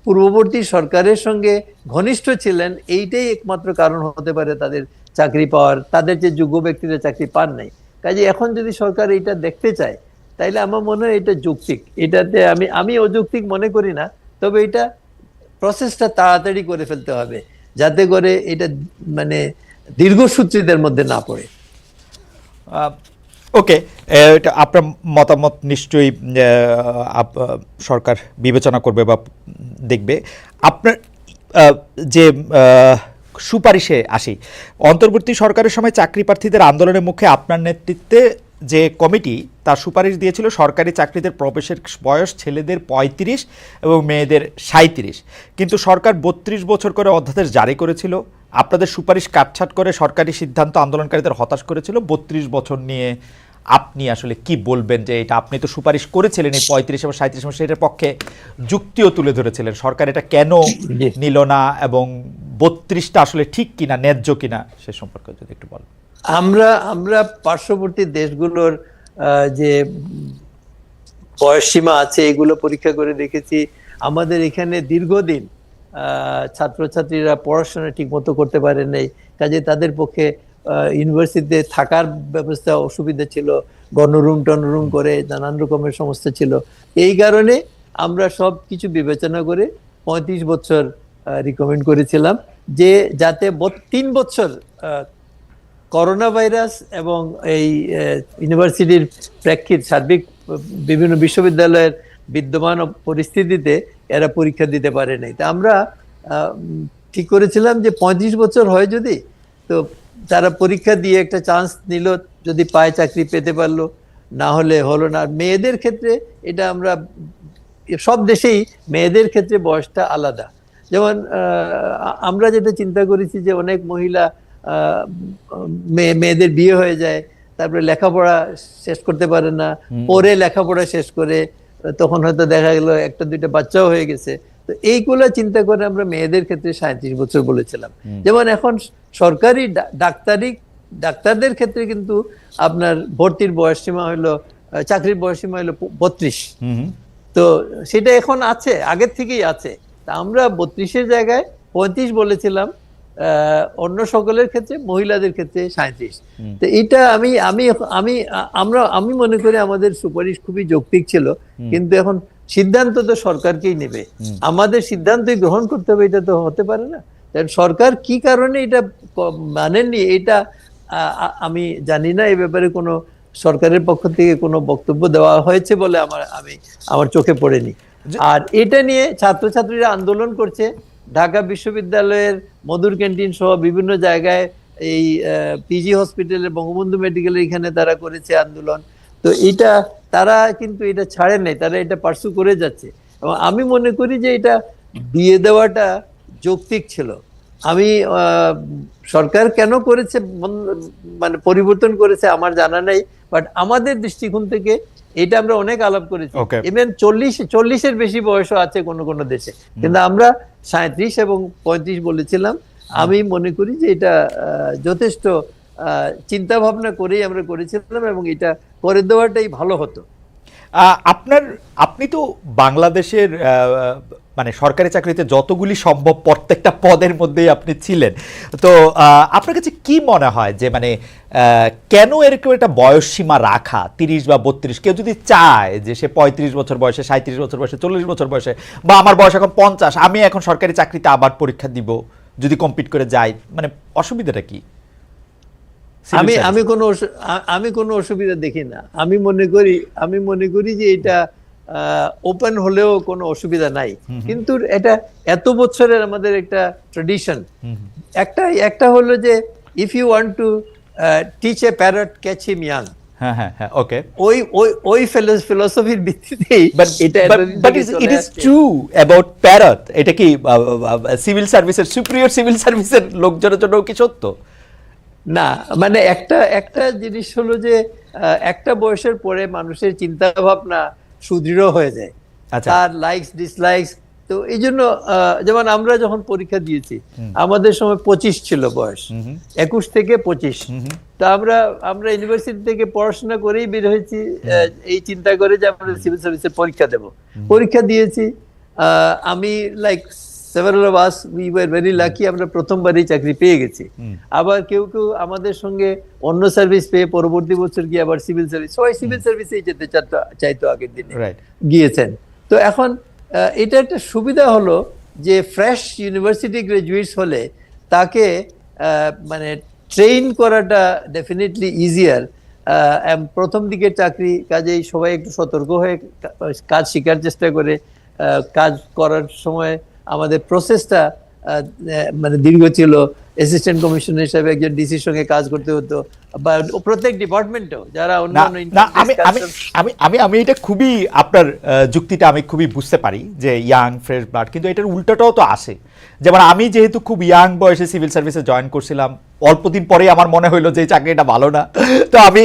[SPEAKER 2] পূর্ববর্তী সরকারের সঙ্গে ঘনিষ্ঠ ছিলেন, এইটাই একমাত্র কারণ হতে পারে তাদের চাকরি পাওয়ার। তাদের যে যোগ্য ব্যক্তিরা চাকরি পান নাই। কাজে এখন যদি সরকার এটা দেখতে চায় তাইলে আমার মনে হয় এটা যৌক্তিক। এটাতে আমি অযৌক্তিক মনে করি না। তবে এটা প্রসেসটা তাড়াতাড়ি করে ফেলতে হবে যাতে করে এটা মানে দীর্ঘসূত্রিতার মধ্যে না পড়ে।
[SPEAKER 1] ওকে, এটা আপনার মতামত নিশ্চয়ই সরকার বিবেচনা করবে বা দেখবে। আপনার যে সুপারিশে আসি, অন্তর্বর্তী সরকারের সময় চাকরি প্রার্থীদের আন্দোলনের মুখে আপনার নেতৃত্বে যে কমিটি তার সুপারিশ দিয়েছিল সরকারি চাকরিদের প্রবেশের বয়স ছেলেদের 35 এবং মেয়েদের 37, কিন্তু সরকার 32 বছর করে অধ্যাদেশ জারি করেছিল। আপনাদের সুপারিশ কাটছাট করে সরকারি সিদ্ধান্ত আন্দোলনকারীদের হতাশ করেছিল। 32 বছর নিয়ে আপনি আসলে কি বলবেন? যে এটা আপনি তো সুপারিশ করেছিলেন এই 35 এবং 37 এবং সেটার পক্ষে যুক্তিও তুলে ধরেছিলেন, সরকার এটা কেন নিল না এবং 32টা আসলে ঠিক কিনা, ন্যায্য কিনা, সে সম্পর্কে যদি একটু বলেন।
[SPEAKER 2] আমরা পার্শ্ববর্তী দেশগুলোর যে বয়সসীমা আছে এগুলো পরীক্ষা করে দেখেছি। আমাদের এখানে দীর্ঘদিন ছাত্রছাত্রীরা পড়াশোনা ঠিক মতো করতে পারে নাই। কাজে তাদের পক্ষে ইউনিভার্সিটিতে থাকার ব্যবস্থা অসুবিধা ছিল, গণরুম টনরুম করে নানান রকমের সমস্যা ছিল। এই কারণে আমরা সব কিছু বিবেচনা করে 35 বছর রিকমেন্ড করেছিলাম, যে যাতে 3 বছর করোনা ভাইরাস এবং এই ইউনিভার্সিটির প্রেক্ষিত সার্বিক বিভিন্ন বিশ্ববিদ্যালয়ের বিদ্যমান পরিস্থিতিতে এরা পরীক্ষা দিতে পারে নাই। তা আমরা ঠিক করেছিলাম যে 35 বছর হয় যদি, তো তারা পরীক্ষা দিয়ে একটা চান্স নিল, যদি পায় চাকরি পেতে পারলো, না হলে হলো না। মেয়েদের ক্ষেত্রে এটা আমরা সব দেশেই মেয়েদের ক্ষেত্রে বয়সটা আলাদা। যেমন আমরা যেটা চিন্তা করেছি যে অনেক মহিলা মেয়েদের বিয়ে হয়ে যায়, তারপরে লেখাপড়া শেষ করতে পারে না, পরে লেখাপড়া শেষ করে তখন হয়তো দেখা গেল একটা দুইটা বাচ্চাও হয়ে গেছে। তো এইগুলো চিন্তা করে আমরা মেয়েদের ক্ষেত্রে 37 বছর বলেছিলাম। যেমন এখন সরকারি ডাক্তারদের ক্ষেত্রে কিন্তু আপনার ভর্তির বয়সসীমা হলো, চাকরির বয়সসীমা হলো 32। তো সেটা এখন আছে, আগের থেকেই আছে। তা আমরা 32-এর জায়গায় 35 বলেছিলাম অন্য সকলের ক্ষেত্রে, মহিলাদের ক্ষেত্রে 37। তো এটা আমি মনে করি আমাদের সুপারিশ খুবই যৌক্তিক ছিল। কিন্তু এখন সিদ্ধান্ত তো সরকারকেই নেবে, আমাদের সিদ্ধান্তই গ্রহণ করতে হবে, এটা তো হতে পারে না। সরকার কি কারণে এটা মানেননি এটা আমি জানি না। এই ব্যাপারে কোনো সরকারের পক্ষ থেকে কোনো বক্তব্য দেওয়া হয়েছে বলে আমার চোখে পড়েনি। আর এটা নিয়ে ছাত্রছাত্রীরা আন্দোলন করছে। ঢাকা বিশ্ববিদ্যালয়ের মধুর ক্যান্টিন সহ বিভিন্ন জায়গায়, এই পিজি হসপিটালে, বঙ্গবন্ধু মেডিকেলের এখানে তারা করেছে আন্দোলন। তো তারা কিন্তু এটা ছাড়ে নাই, তারা এটা পার্সু করে যাচ্ছে। এবং আমি মনে করি যে এটা দিয়ে দেওয়াটা যৌক্তিক ছিল। আমি সরকার কেন করেছে মানে পরিবর্তন করেছে আমার জানা নেই, বাট আমাদের দৃষ্টিকোণ থেকে এটা আমরা অনেক আলাপ করেছি।
[SPEAKER 1] Okay.
[SPEAKER 2] ইভেন 40-এর বেশি বয়সও আছে কোনো কোনো দেশে, কিন্তু আমরা 37 এবং 35 বলেছিলাম। আমি মনে করি যে এটা যথেষ্ট চিন্তা ভাবনা করেই আমরা করেছিলাম এবং এটা করে দেওয়াটাই ভালো হতো।
[SPEAKER 1] আপনি তো বাংলাদেশের মানে সরকারি চাকরিতে যতগুলি সম্ভব প্রত্যেকটা পদের মধ্যেই আপনি ছিলেন, তো আপনার কাছে কি মনে হয় যে মানে কেন এরকম একটা বয়স সীমা রাখা 30 বা 32? কেউ যদি চায় যে সে 35 বছর বয়সে, 37 বছর বয়সে, 40 বছর বয়সে, বা আমার বয়স এখন 50, আমি এখন সরকারি চাকরিতে আবার পরীক্ষা দিব, যদি কম্পিট করে যাই, মানে অসুবিধাটা কি?
[SPEAKER 2] আমি কোনো অসুবিধা দেখি না। আমি মনে করি যে এটা ওপেন হলেও কোনো অসুবিধা নাই, কিন্তু এটা এত বছরের আমাদের একটা ট্রেডিশন। একটা হলো যে if you want to teach a parrot catch him young,
[SPEAKER 1] হ্যাঁ হ্যাঁ হ্যাঁ, ওকে,
[SPEAKER 2] ওই ফিলোসফির ভিত্তিতেই এটা।
[SPEAKER 1] But it is true about parrot. এটা কি সিভিল সার্ভিসের, সুপ্রিয়র সিভিল সার্ভিসের লোকজনের জন্য কি সত্য?
[SPEAKER 2] না, মানে একটা জিনিস হলো যে একটা বয়সের পরে মানুষের চিন্তা ভাবনা সুদৃঢ় হয়ে যায়, তার লাইকস ডিসলাইকস। তো এই জন্য যেমন আমরা যখন পরীক্ষা দিয়েছি আমাদের সময় 25 ছিল বয়স, 21 থেকে 25। তো আমরা ইউনিভার্সিটি থেকে পড়াশোনা করেই বের হয়েছি এই চিন্তা করে যে আমরা সিভিল সার্ভিসের পরীক্ষা দেব। পরীক্ষা দিয়েছি। আমি like several of us, we were very lucky, আমরা প্রথমবারই চাকরি পেয়ে গেছি। আবার কেউ কেউ আমাদের সঙ্গে অন্য সার্ভিস পেয়ে পরবর্তী বছর গিয়ে আবার সিভিল সার্ভিস, সবাই সিভিল সার্ভিসেই যেতে চাইতো আগের দিনে, গিয়েছেন। তো এখন এটা একটা সুবিধা হলো যে ফ্রেশ ইউনিভার্সিটি গ্রাজুয়েটস হলে তাকে মানে ট্রেন করাটা ডেফিনেটলি ইজিয়ার। প্রথম দিকের চাকরি, কাজেই সবাই একটু সতর্ক হয়ে কাজ শেখার চেষ্টা করে। কাজ করার সময় আমাদের প্রসেসটা মানে দীর্ঘ ছিল। অ্যাসিস্ট্যান্ট কমিশনার হিসেবে একজন ডিসির সঙ্গে কাজ করতে হতো, বা প্রত্যেক ডিপার্টমেন্টেও যারা অন্যান্য।
[SPEAKER 1] আমি এটা খুবই, আপনার যুক্তিটা আমি খুবই বুঝতে পারি যে ইয়াং ফ্রেশ ব্লাড, কিন্তু এটার উল্টোটাও তো আসে। যেমন আমি যেহেতু খুব ইয়াং বয়সে সিভিল সার্ভিসে জয়েন করছিলাম, অল্প দিন পরেই আমার মনে হইলো যে এই চাকরিটা ভালো না, তো আমি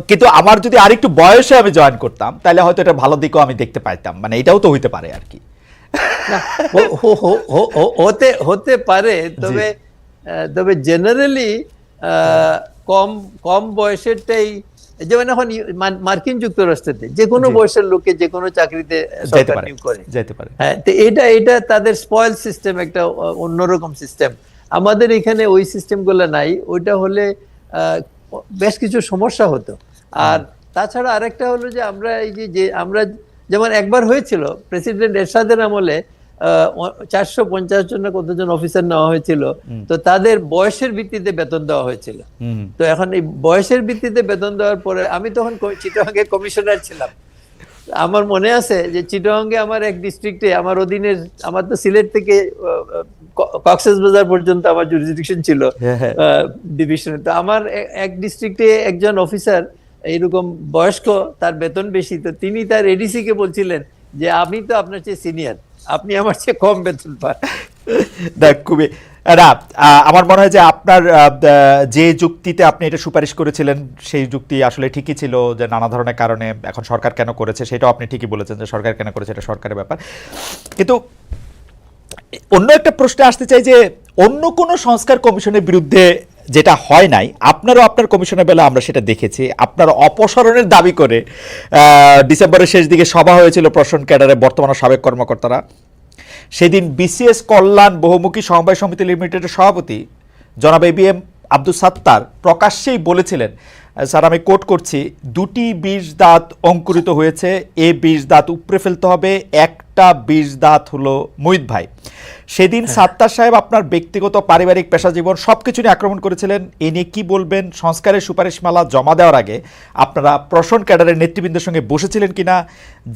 [SPEAKER 1] কিন্তু আমার যদি আরেকটু বয়সে আমি জয়েন করতাম তাহলে হয়তো এটা ভালো দিকও আমি দেখতে পাইতাম, মানে এটাও তো হইতে পারে আর কি।
[SPEAKER 2] হতে পারে, তবে জেনারেলি কম বয়সেরটাই, যেমন এখন মার্কিন যুক্তরাষ্ট্রে যে কোনো বয়সের লোককে যে কোনো চাকরিতে সরকার নিয়োগ করে যেতে পারে। হ্যাঁ, তো এটা তাদের স্পয়েল সিস্টেম, একটা অন্যরকম সিস্টেম। আমাদের এখানে ওই সিস্টেম গুলো নাই। ওইটা হলে বেশ কিছু সমস্যা হতো। আর তাছাড়া আরেকটা হলো যে আমরা আমরা যেমন একবার হয়েছিল প্রেসিডেন্ট এরশাদের আমলে 450 জন কতজন অফিসার নেওয়া হয়েছিল, তো তাদের বয়সের ভিত্তিতে বেতন দেওয়া হয়েছিল। তো এখন এই বয়সের ভিত্তিতে বেতন দেওয়ার পরে, আমি তখন চিটাগাংয়ে কমিশনার ছিলাম। আমার মনে আছে যে চিটাগাংয়ে আমার এক ডিস্ট্রিক্টে, আমার অধীনের, আমার তো সিলেট থেকে কক্সবাজার পর্যন্ত আমার জুরিসডিকশন ছিল ডিভিশনে। তো আমার এক ডিস্ট্রিক্টে একজন অফিসার এইরকম বয়স্ক, তার বেতন বেশি, তো তিনি তার এডিসি কে বলছিলেন যে আমি তো আপনার চেয়ে সিনিয়র, আপনি আমার চেয়ে কম বেতন পান।
[SPEAKER 1] দেখ, খুবই আমার মনে হয় যে আপনার যে যুক্তিতে আপনি এটা সুপারিশ করেছিলেন সেই যুক্তি আসলে ঠিকই ছিল, যে নানা ধরনের কারণে এখন সরকার কেন করেছে সেটাও আপনি ঠিকই বলেছেন, যে সরকার কেন করেছে এটা সরকারের ব্যাপার। কিন্তু অন্য একটা প্রশ্নে আসতে চাই যে অন্য কোনো সংস্কার কমিশনের বিরুদ্ধে যেটা হয় নাই, আপনারও আপনার কমিশনের বেলা আমরা সেটা দেখেছি, আপনার অপসারণের দাবি করে ডিসেম্বরের শেষ দিকে সভা হয়েছিল প্রশাসন ক্যাডারে বর্তমান সাবেক কর্মকর্তারা। সেদিন বিসিএস কল্যাণ বহুমুখী সমবায় সমিতি লিমিটেডের সভাপতি জনাব এবিএম আব্দুল সাত্তার প্রকাশ্যেই বলেছিলেন, স্যার আমি কোট করছি, 2টি বিষ দাঁত অঙ্কুরিত হয়েছে, এই বিষ দাঁত উপড়ে ফেলতে হবে, একটা বিষ দাঁত হলো মুহিত ভাই। সেদিন সাত্তার সাহেব আপনার ব্যক্তিগত পারিবারিক পেশা জীবন সবকিছু নিয়ে আক্রমণ করেছিলেন। এ নিয়ে কি বলবেন? সংস্কারের সুপারিশমালা জমা দেওয়ার আগে আপনারা প্রশাসন ক্যাডারের নেতৃবৃন্দের সঙ্গে বসেছিলেন কিনা?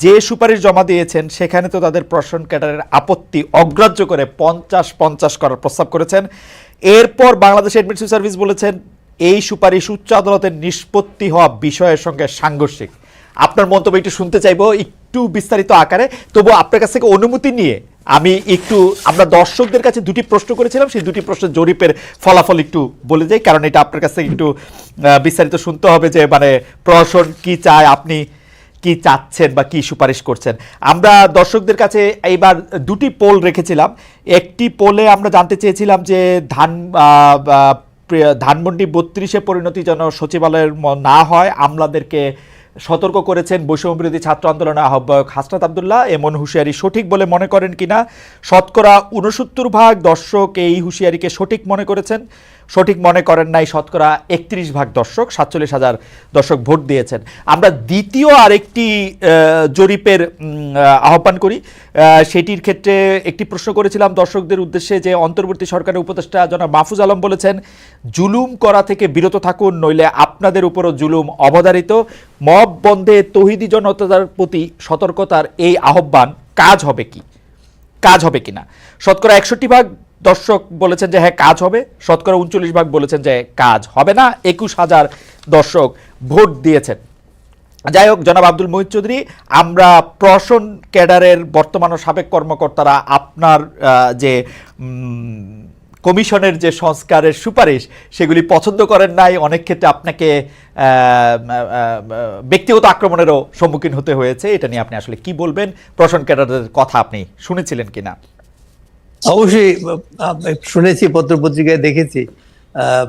[SPEAKER 1] যে সুপারিশ জমা দিয়েছেন সেখানে তো তাদের প্রশাসন ক্যাডারের আপত্তি অগ্রাহ্য করে 50-50 করার প্রস্তাব করেছেন। এরপর বাংলাদেশ অ্যাডমিনিস্ট্রেটিভ সার্ভিস বলেছেন এই সুপারিশ উচ্চ আদালতের নিষ্পত্তি হওয়া বিষয়ের সঙ্গে সাংঘর্ষিক। আপনার মন্তব্য একটু শুনতে চাইবো, একটু বিস্তারিত আকারে, তবু আপনার কাছ থেকে অনুমতি নিয়ে আমি একটু আমরা দর্শকদের কাছে দুটি প্রশ্ন করেছিলাম, সেই দুটি প্রশ্নের জরিপের ফলাফল একটু বলে যাই, কারণ এটা আপনার কাছ থেকে একটু বিস্তারিত শুনতে হবে যে মানে প্রশাসন কি চায়, আপনি কি চাচ্ছেন বা কি সুপারিশ করছেন। আমরা দর্শকদের কাছে এইবার দুটি পোল রেখেছিলাম। একটি পোলে আমরা জানতে চেয়েছিলাম যে ধানমন্ডি 32-এ পরিণতি যেন সচিবালয়ের না হয়, আমলাদেরকে সতর্ক করেছেন বৈষম্য বিরোধী ছাত্র আন্দোলনের আহ্বায়ক হাসনাত আব্দুল্লাহ। এমন হুঁশিয়ারি সঠিক বলে মনে করেন কিনা? শতকরা 69% দর্শক এই হুঁশিয়ারিকে সঠিক মনে করেছেন, সঠিক মনে করেন নাই শতকরা 31% দর্শক, 47,000 দর্শক ভোট দিয়েছেন। আমরা দ্বিতীয় আরেকটি জরিপের আহ্বান করি। সেটির ক্ষেত্রে একটি প্রশ্ন করেছিলাম দর্শকদের উদ্দেশ্যে যে অন্তর্বর্তী সরকারের উপদেষ্টা জনাব মাহফুজ আলম বলেছেন জুলুম করা থেকে বিরত থাকুন, নইলে আপনাদের উপরও জুলুম অবধারিত। মব বন্ধে তৌহিদি জনতার প্রতি সতর্কতার এই আহ্বান কাজ হবে কিনা? শতকরা 61% দর্শক বলেছেন যে হ্যাঁ কাজ হবে, শতকরা 39% বলেছেন যে কাজ হবে না, 21,000 দর্শক ভোট দিয়েছেন। যাই হোক, জনাব আব্দুল মুহিত চৌধুরী, আমরা প্রশাসন ক্যাডারের বর্তমান ও সাবেক কর্মকর্তারা আপনার যে কমিশনের যে সংস্কারের সুপারিশ সেগুলি পছন্দ করেন নাই, অনেক ক্ষেত্রে আপনাকে ব্যক্তিগত আক্রমণেরও সম্মুখীন হতে হয়েছে। এটা নিয়ে আপনি আসলে কি বলবেন? প্রশাসন ক্যাডারের কথা আপনি শুনেছিলেন কিনা?
[SPEAKER 2] অবশ্যই শুনেছি, পত্রপত্রিকায় দেখেছি,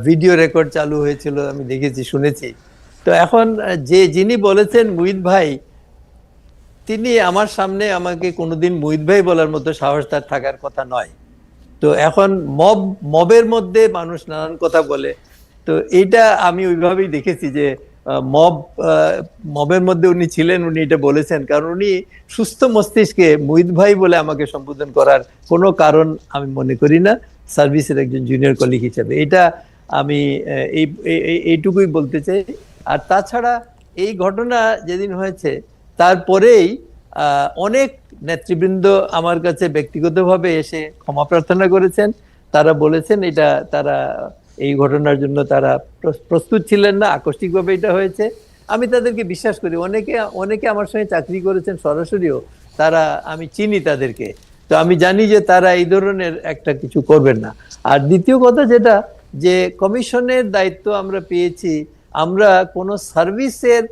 [SPEAKER 2] ভিডিও রেকর্ড চালু হয়েছিল, আমি দেখেছি, শুনেছি। তো এখন যিনি বলেছেন মুহিত ভাই, তিনি আমার সামনে আমাকে কোনোদিন মুহিত ভাই বলার মতো সাহস তার থাকার কথা নয়। তো এখন মবের মধ্যে মানুষ নানান কথা বলে, তো এইটা আমি ওইভাবেই দেখেছি যে মবের মধ্যে উনি ছিলেন, উনি এটা বলেছেন, কারণ উনি সুস্থ মস্তিষ্কে মুহিত ভাই বলে আমাকে সম্বোধন করার কোনো কারণ আমি মনে করি না সার্ভিসের একজন জুনিয়র কলিগ হিসেবে। এটা আমি এইটুকুই বলতে চাই। আর তাছাড়া এই ঘটনা যেদিন হয়েছে তারপরেই অনেক নেতৃবৃন্দ আমার কাছে ব্যক্তিগতভাবে এসে ক্ষমা প্রার্থনা করেছেন। তারা বলেছেন এটা তারা এই ঘটনার জন্য তারা প্রস্তুত ছিলেন না, আকস্মিকভাবে এটা হয়েছে। আমি তাদেরকে বিশ্বাস করি। অনেকে আমার সঙ্গে চাকরি করেছেন সরাসরিও, তারা আমি চিনি তাদেরকে, তো আমি জানি যে তারা এই ধরনের একটা কিছু করবেন না। আর দ্বিতীয় কথা যেটা, যে কমিশনের দায়িত্ব আমরা পেয়েছি, আমরা কোনো সার্ভিসের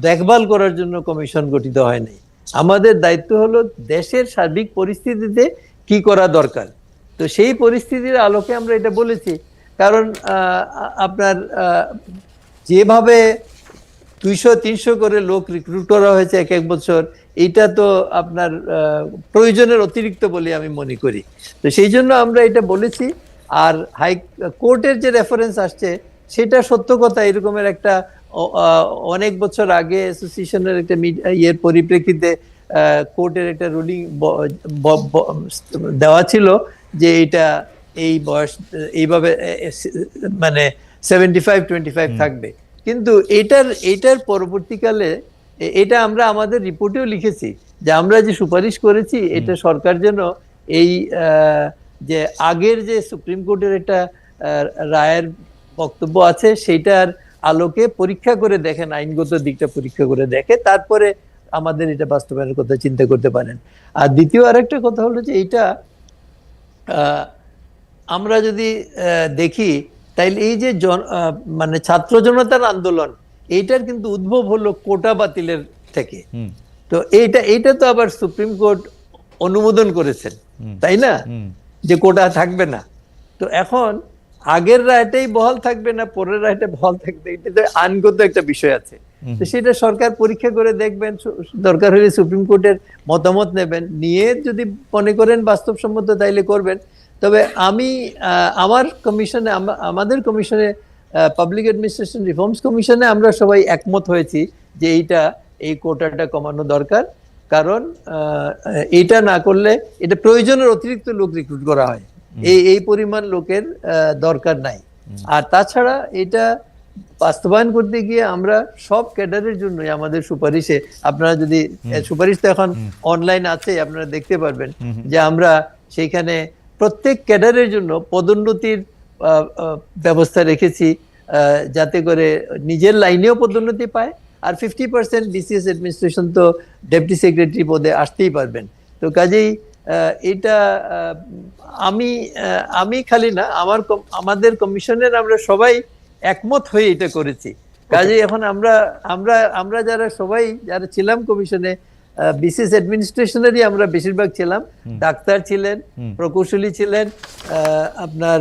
[SPEAKER 2] দেখভাল করার জন্য কমিশন গঠিত হয়নি। আমাদের দায়িত্ব হলো দেশের সার্বিক পরিস্থিতিতে কি করা দরকার। তো সেই পরিস্থিতির আলোকে আমরা এটা বলেছি। কারণ আপনার যেভাবে 200-300 করে লোক রিক্রুট করা হয়েছে এক বছর, এটা তো আপনার প্রয়োজনের অতিরিক্ত বলে আমি মনে করি। তো সেই জন্য আমরা এটা বলেছি। আর হাইকোর্টের যে রেফারেন্স আসছে সেটা সত্য কথা। এরকমের একটা অনেক বছর আগে অ্যাসোসিয়েশনের একটা ইয়ের পরিপ্রেক্ষিতে কোর্টের একটা রুলিং দেওয়া ছিল যে এটা এই বয়স এইভাবে মানে 75-25 থাকবে। কিন্তু এটার পরবর্তীকালে এটা আমরা আমাদের রিপোর্টেও লিখেছি যে আমরা যে সুপারিশ করেছি এটা সরকার যেন এই যে আগের যে সুপ্রিম কোর্টের একটা রায়ের বক্তব্য আছে সেইটার আলোকে পরীক্ষা করে দেখেন, আইনগত দিকটা পরীক্ষা করে দেখে, তারপরে আমাদের এটা বাস্তবায়নের কথা চিন্তা করতে পারেন। আর দ্বিতীয় আরেকটা কথা হলো যে এইটা আমরা যদি দেখি তাইলে এই যে মানে ছাত্র জনতার আন্দোলন, এইটার কিন্তু উদ্ভব হলো কোটা বাতিলের থেকে। তো এইটা তো আবার সুপ্রিম কোর্ট অনুমোদন করেছেন, তাই না, যে কোটা থাকবে না। তো এখন আগের রায়টাই বহাল থাকবে না পরের রায়টা বহাল থাকবে, এটা তো আইনগত একটা বিষয় আছে। তো সেটা সরকার পরীক্ষা করে দেখবেন, দরকার হলে সুপ্রিম কোর্টের মতামত নেবেন, নিয়ে যদি মনে করেন বাস্তবসম্মত তাইলে করবেন। তবে আমি আমাদের কমিশনে পাবলিক অ্যাডমিনিস্ট্রেশন রিফর্মস কমিশনে আমরা সবাই একমত হয়েছি যে এই কোটাটা কমানো দরকার। কারণ এইটা না করলে এটা প্রয়োজনের অতিরিক্ত লোক রিক্রুট করা হয়, এই পরিমাণ লোকের দরকার নাই। আর তাছাড়া এটা বাস্তবায়ন করতে গিয়ে আমরা সব ক্যাডারের জন্যই আমাদের সুপারিশে, আপনারা যদি সুপারিশ তো এখন অনলাইন আছে, আপনারা দেখতে পারবেন যে আমরা সেইখানে প্রত্যেক ক্যাডারের জন্য পদোন্নতির ব্যবস্থা রেখেছি, যাতে করে নিজের লাইনেও পদোন্নতি পায়। আর 50% বিসিএস অ্যাডমিনিস্ট্রেশন তো ডেপুটি সেক্রেটারি পদে আসতেই পারবেন। তো কাজেই এটা আমি খালি না, আমাদের কমিশনের আমরা সবাই একমত হয়ে এটা করেছি। কাজে এখন আমরা যারা সবাই যারা ছিলাম কমিশনে, বিসিএস অ্যাডমিনিস্ট্রেশনেরই আমরা বেশিরভাগ ছিলাম। ডাক্তার ছিলেন, প্রকৌশলী ছিলেন, আপনার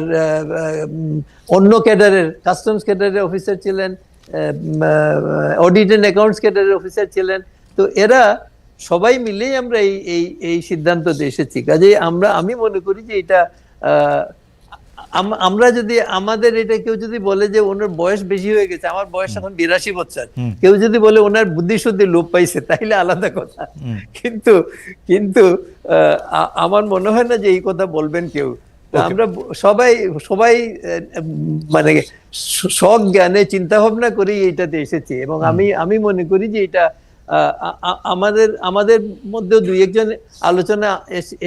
[SPEAKER 2] অন্য ক্যাডারের কাস্টমস ক্যাডারের অফিসার ছিলেন, অডিট এন্ড অ্যাকাউন্টস ক্যাডারের অফিসার ছিলেন। তো এরা সবাই মিলেই আমরা এই সিদ্ধান্ততে এসেছি। কাজে আমি মনে করি যে এটা আমরা যদি আমাদের এটা কেউ যদি বলে যে ওনার বয়স বেশি হয়ে গেছে, আমার বয়স এখন 82 বছর, কেউ যদি বলে ওনার বুদ্ধি শুদ্ধি লোপ পাইছে, তাইলে আলাদা কথা। কিন্তু আমার মনে হয় না যে এই কথা বলবেন কেউ। আমরা সবাই মানে সজ্ঞানে চিন্তা ভাবনা করি এইটাতে এসেছি। এবং আমি মনে করি যে এটা আমাদের মধ্যে দুই একজন আলোচনা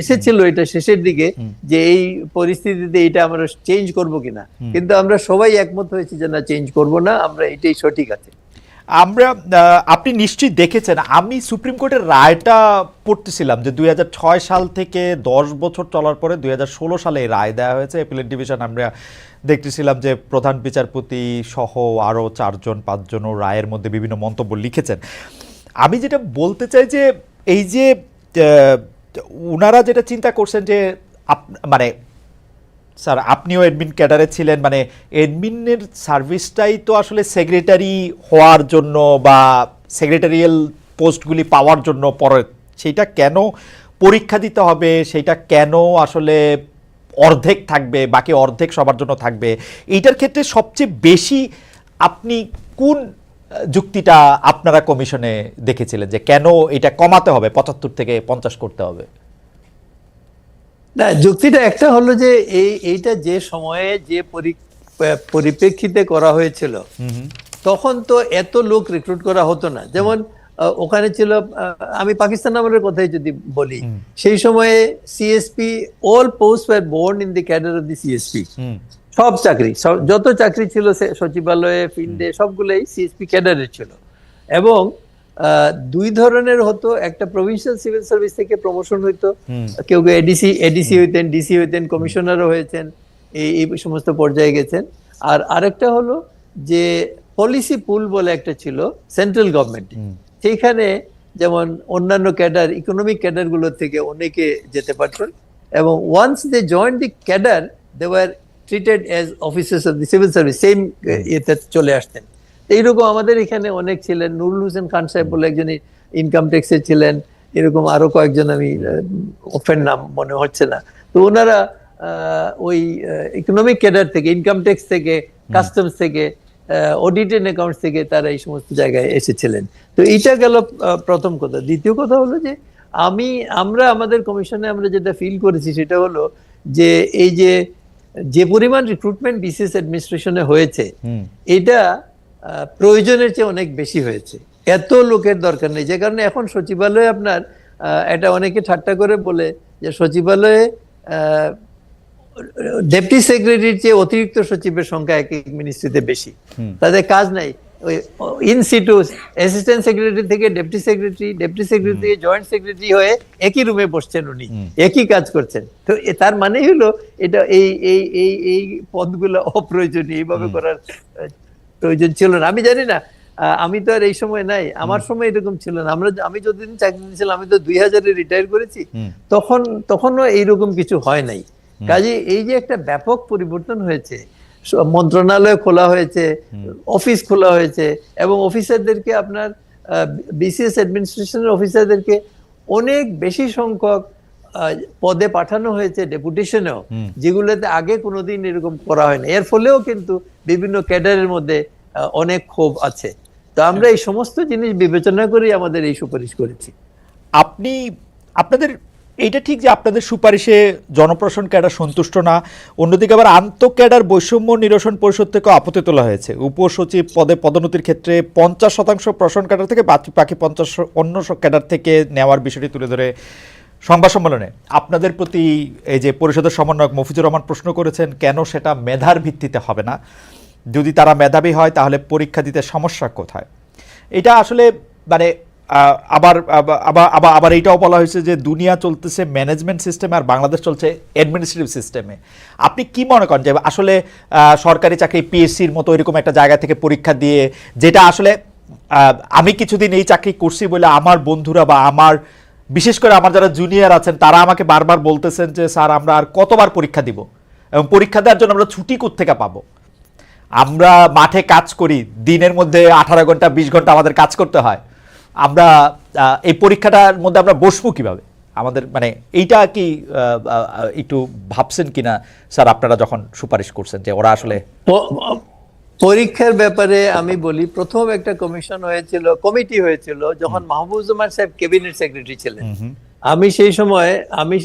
[SPEAKER 2] এসেছিল এটা শেষের দিকে, যে এই পরিস্থিতিতে এটা আমরা চেঞ্জ করব কিনা, কিন্তু আমরা সবাই একমত হয়েছি যে না, চেঞ্জ করব না, আমরা এটাই সঠিক আছে।
[SPEAKER 1] আপনি নিশ্চয়ই দেখেছেন, আমি সুপ্রিম কোর্টের রায়টা পড়তেছিলাম যে 2006 সাল থেকে 10 বছর চলার পরে 2016 সালে রায় দেওয়া হয়েছে অ্যাপিলেট ডিভিশন। আমরা দেখতেছিলাম যে প্রধান বিচারপতি সহ আরও 4-5জনও রায়ের মধ্যে বিভিন্ন মন্তব্য লিখেছেন। আমি যেটা বলতে চাই যে এই যে উনারা যেটা চিন্তা করছেন যে মানে স্যার আপনিও অ্যাডমিন ক্যাডারে ছিলেন, মানে অ্যাডমিনের সার্ভিসটাই তো আসলে সেক্রেটারি হওয়ার জন্য বা সেক্রেটারিয়াল পোস্টগুলি পাওয়ার জন্য পরে, সেইটা কেন পরীক্ষা দিতে হবে, সেইটা কেন আসলে অর্ধেক থাকবে, বাকি অর্ধেক সবার জন্য থাকবে, এইটার ক্ষেত্রে সবচেয়ে বেশি আপনি কোন যুক্তিটা আপনারা কমিশনে দেখেছিলেন যে কেন এটা কমাতে হবে, 75 থেকে 50 করতে হবে?
[SPEAKER 2] না, যুক্তিটা একটা হলো যে এইটা যে সময়ে যে পরিপ্রেক্ষিতে করা হয়েছিল, তখন তো এত লোক রিক্রুট করা হতো না। যেমন ওখানে ছিল, আমি পাকিস্তান আমলের কথাই যদি বলি, সেই সময়ে CSP, all post were borne in the cadre of the CSP. সব চাকরি, যত চাকরি ছিল সচিবালয়ে, ফিল্ডে, সবগুলোই সিএসপি ক্যাডারের ছিল। এবং দুই ধরনের হতো, একটা প্রভিন্সিয়াল সিভিল সার্ভিস থেকে প্রমোশন হইতো, কেউ এডিসি হইতেন, ডিসি হইতেন, কমিশনারও হয়েছেন, এই সমস্ত পর্যায়ে গেছেন। আর আরেকটা হলো যে পলিসি পুল বলে একটা ছিল সেন্ট্রাল গভর্নমেন্ট, সেইখানে যেমন অন্যান্য ক্যাডার, ইকোনমিক ক্যাডার গুলোর থেকে অনেকে যেতে পারতেন। এবং once they join the cadre, they were treated as officers of the civil service, same ইয়েতে চলে আসতেন। এইরকম আমাদের এখানে অনেক ছিলেন। নুরুল হোসেন খান সাহেব বলে একজন ইনকাম ট্যাক্সে ছিলেন, এরকম আরো কয়েকজন, আমি ওপেন নাম মনে হচ্ছে না। তো ওনারা ওই ইকোনমিক ক্যাডার থেকে, ইনকাম ট্যাক্স থেকে, কাস্টমস থেকে, অডিট এন্ড অ্যাকাউন্টস থেকে তারা এই সমস্ত জায়গায় এসেছিলেন। তো এইটা গেল প্রথম কথা। দ্বিতীয় কথা হলো যে আমরা আমাদের কমিশনে আমরা যেটা ফিল করেছি সেটা হলো যে এই যে পরিমাণ রিক্রুটমেন্ট বিসিএস অ্যাডমিনিস্ট্রেশনে হয়েছে, এটা প্রয়োজনের চেয়ে অনেক বেশি হয়েছে। এত লোকের দরকার নেই। যে কারণে এখন সচিবালয়ে আপনার এটা অনেকে ঠাট্টা করে বলে যে সচিবালয়ে ডেপুটি সেক্রেটারির চেয়ে অতিরিক্ত সচিবের সংখ্যা এক এক মিনিস্ট্রিতে বেশি। তাদের কাজ নাই। ওই ইন সিটু অ্যাসিস্ট্যান্ট সেক্রেটারি থেকে ডেপুটি সেক্রেটারি থেকে জয়েন্ট সেক্রেটারি হয়ে একই রুমে বসছেন, উনি একই কাজ করছেন। তো তার মানে হলো এটা এই পদগুলো অপ্রয়োজনীয়, এইভাবে করার প্রয়োজন ছিল না। আমি জানি না, আমি তো আর এই সময় নাই, আমার সময় এরকম ছিল না। আমি যতদিন চাকরি দিয়েছিলাম, আমি তো 2000-এ রিটায়ার করেছি, তখনও এইরকম কিছু হয় নাই। কাজে এই যে একটা ব্যাপক পরিবর্তন হয়েছে, মন্ত্রণালয় খোলা হয়েছে, অফিস খোলা হয়েছে, এবং অফিসারদেরকে আপনার বিসিএস অ্যাডমিনিস্ট্রেশনের অফিসারদেরকে অনেক বেশি সংখ্যক পদে পাঠানো হয়েছে, ডেপুটেশনেও, যেগুলোতে আগে কোনোদিন এরকম করা হয়নি। এর ফলেও কিন্তু বিভিন্ন ক্যাডারের মধ্যে অনেক ক্ষোভ আছে। তো আমরা এই সমস্ত জিনিস বিবেচনা করে আমাদের এই সুপারিশ করেছি।
[SPEAKER 1] আপনাদের এটা ঠিক যে আপনাদের সুপারিশে জনপ্রশাসন ক্যাডার সন্তুষ্ট না, অন্যদিকে আবার আন্তঃ ক্যাডার বৈষম্য নিরসন পরিষদ থেকে আপত্তি তোলা হয়েছে। উপসচিব পদে পদোন্নতির ক্ষেত্রে 50% প্রশাসন ক্যাডার থেকে, বাকি 50 অন্য ক্যাডার থেকে নেওয়ার বিষয়টি তুলে ধরে সংবাদ সম্মেলনে আপনাদের প্রতি এই যে পরিষদের সমন্বয়ক মফিজুর রহমান প্রশ্ন করেছেন কেন সেটা মেধার ভিত্তিতে হবে না, যদি তারা মেধাবী হয় তাহলে পরীক্ষা দিতে সমস্যা কোথায়। এটা আসলে মানে আবার আবার আবার আবার আবার এইটাও বলা হয়েছে যে দুনিয়া চলতেছে ম্যানেজমেন্ট সিস্টেমে আর বাংলাদেশ চলছে অ্যাডমিনিস্ট্রেটিভ সিস্টেমে। আপনি কি মনে করেন যে আসলে সরকারি চাকরি পিএসসির মতো এরকম একটা জায়গা থেকে পরীক্ষা দিয়ে, যেটা আসলে আমি কিছুদিন এই চাকরি করছি বলে আমার বন্ধুরা বা আমার বিশেষ করে আমার যারা জুনিয়র আছেন তারা আমাকে বারবার বলতেছেন যে স্যার আমরা আর কতবার পরীক্ষা দিব, এবং পরীক্ষা দেওয়ার জন্য আমরা ছুটি কোত্থেকে পাবো? আমরা মাঠে কাজ করি, দিনের মধ্যে 18 ঘন্টা 20 ঘন্টা আমাদের কাজ করতে হয়, আমরা এই পরীক্ষাটার মধ্যে আমরা বসবো কিভাবে? আমাদের মানে এইটা কি একটু ভাবছেন কিনা স্যার আপনারা যখন সুপারিশ করছেন যে ওরা আসলে
[SPEAKER 2] পরীক্ষার ব্যাপারে আমি বলি, প্রথম একটা কমিটি হয়েছিল যখন মাহবুবুজ্জামান সাহেব ক্যাবিনেট সেক্রেটারি ছিলেন। আমি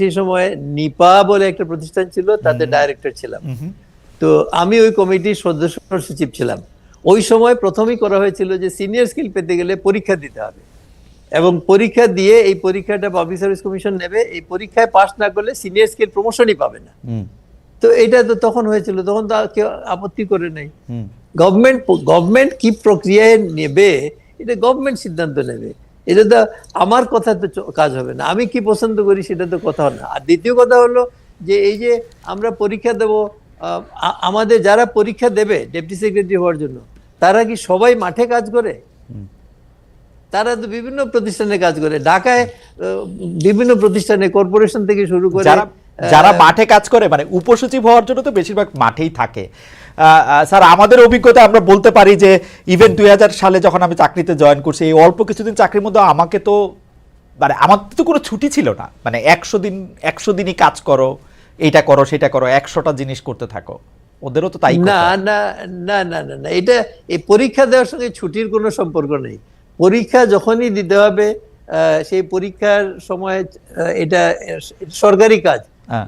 [SPEAKER 2] সেই সময় নিপা বলে একটা প্রতিষ্ঠান ছিল, তাতে ডাইরেক্টর ছিলাম। তো আমি ওই কমিটির সদস্য সচিব ছিলাম। ওই সময় প্রথমেই করা হয়েছিল যে সিনিয়র স্কিল পেতে গেলে পরীক্ষা দিতে হবে, এবং পরীক্ষা দিয়ে এই পরীক্ষাটা পাবলিক সার্ভিস কমিশন নেবে, এই পরীক্ষায় পাস না করলে সিনিয়র স্কিল প্রমোশনই পাবে না। তো এটা তো তখন হয়েছিল, তখন তো কেউ আপত্তি করে নাই। গভর্নমেন্ট কি প্রক্রিয়ায় নেবে এটা গভর্নমেন্ট সিদ্ধান্ত নেবে, এটা তো আমার কথা তো কাজ হবে না। আমি কি পছন্দ করি সেটা তো কথা না। আর দ্বিতীয় কথা হলো যে এই যে আমরা পরীক্ষা দেব, আমাদের যারা পরীক্ষা দেবে ডেপুটি সেক্রেটারি হওয়ার জন্য, তারা কি সবাই মাঠে কাজ করে? তারা তো বিভিন্ন প্রতিষ্ঠানে কাজ করে। ঢাকায় বিভিন্ন প্রতিষ্ঠানে, কর্পোরেশন থেকে শুরু করে
[SPEAKER 1] যারা মাঠে কাজ করে, মানে উপসচিব হওয়ার জন্য তো বেশিরভাগ মাঠেই থাকে। স্যার আমাদের অভিজ্ঞতা আমরা বলতে পারি যে ইভেন 2000 সালে যখন আমি চাকরিতে জয়েন করছি, এই অল্প কিছুদিন চাকরির মধ্যে আমাকে তো মানে আমার তো কোনো ছুটি ছিল না, মানে 100 দিনই কাজ করো, এইটা করো সেটা করো, 100টা জিনিস করতে থাকো। ওদেরও তো তাই।
[SPEAKER 2] না না না না না না, এটা এই পরীক্ষা দেওয়ার সঙ্গে ছুটির কোনো সম্পর্ক নেই। পরীক্ষা যখনই দিতে হবে, সেই পরীক্ষার সময় এটা সরকারি কাজ,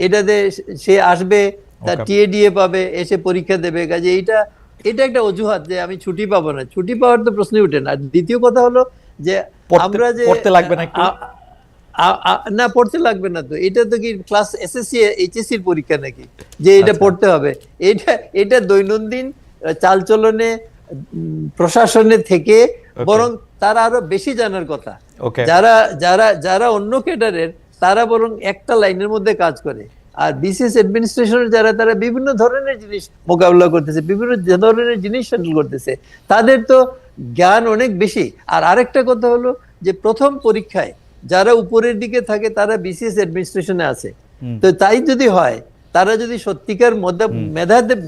[SPEAKER 2] এটাতে সে আসবে, তার টিএডিএ পাবে, এসে পরীক্ষা দেবে। কাজে এটা একটা অজুহাত যে আমি ছুটি পাবো না, ছুটি পাওয়ার তো প্রশ্নই ওঠে না। দ্বিতীয় কথা হলো যে আমরা যে
[SPEAKER 1] পড়তে লাগবে না,
[SPEAKER 2] না পড়তে লাগবে না তো, এটা তো কি ক্লাস এসএসসি এইচএসসি এর পরীক্ষা নাকি যে এটা পড়তে হবে? এটা দৈনন্দিন চালচলনে প্রশাসনে থেকে বরং তারা আরো বেশি জানার কথা। যারা যারা যারা অন্য ক্যাডারের, তারা বরং একটা লাইনের মধ্যে কাজ করে। আর বিসিএস অ্যাডমিনিস্ট্রেশনের তারা বিভিন্ন ধরনের জিনিস মোকাবিলা করতেছে, বিভিন্ন ধরনের জিনিস হ্যান্ডেল করতেছে, তাদের তো জ্ঞান অনেক বেশি। আর আরেকটা কথা হলো যে প্রথম পরীক্ষায় যারা উপরের দিকে থাকে তারা বিসিএস অ্যাডমিনিস্ট্রেশনে আছে। তো তাই যদি হয়, তারা যদি সত্যিকার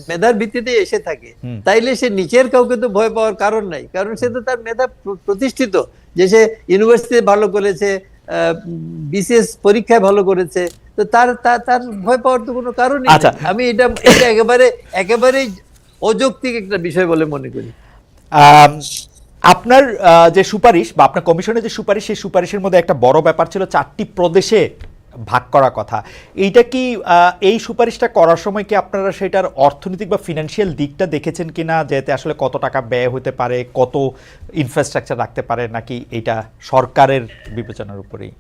[SPEAKER 2] মেধার ভিত্তিতে এসে থাকে, তাইলে সে নিচের কাউকে তো ভয় পাওয়ার কারণ নাই, কারণ সে তো তার মেধা প্রতিষ্ঠিত, যে সে ইউনিভার্সিটিতে ভালো করেছে, বিসিএস পরীক্ষায় ভালো করেছে, তো তার ভয় পাওয়ার তো কোনো কারণই নেই। আমি এটা একেবারেই অযৌক্তিক একটা বিষয় বলে মনে করি।
[SPEAKER 1] আপনার যে সুপারিশ বা আপনার কমিশনের যে সুপারিশ, সেই সুপারিশের মধ্যে একটা বড় ব্যাপার ছিল 4টি প্রদেশে ভাগ করার কথা। এইটা কি এই সুপারিশটা করার সময় কি আপনারা সেটার অর্থনৈতিক বা ফিনান্সিয়াল দিকটা দেখেছেন কিনা, যেতে আসলে কত টাকা ব্যয় হতে পারে, কত ইনফ্রাস্ট্রাকচার রাখতে পারে, নাকি এটা সরকারের বিবেচনার উপরেই?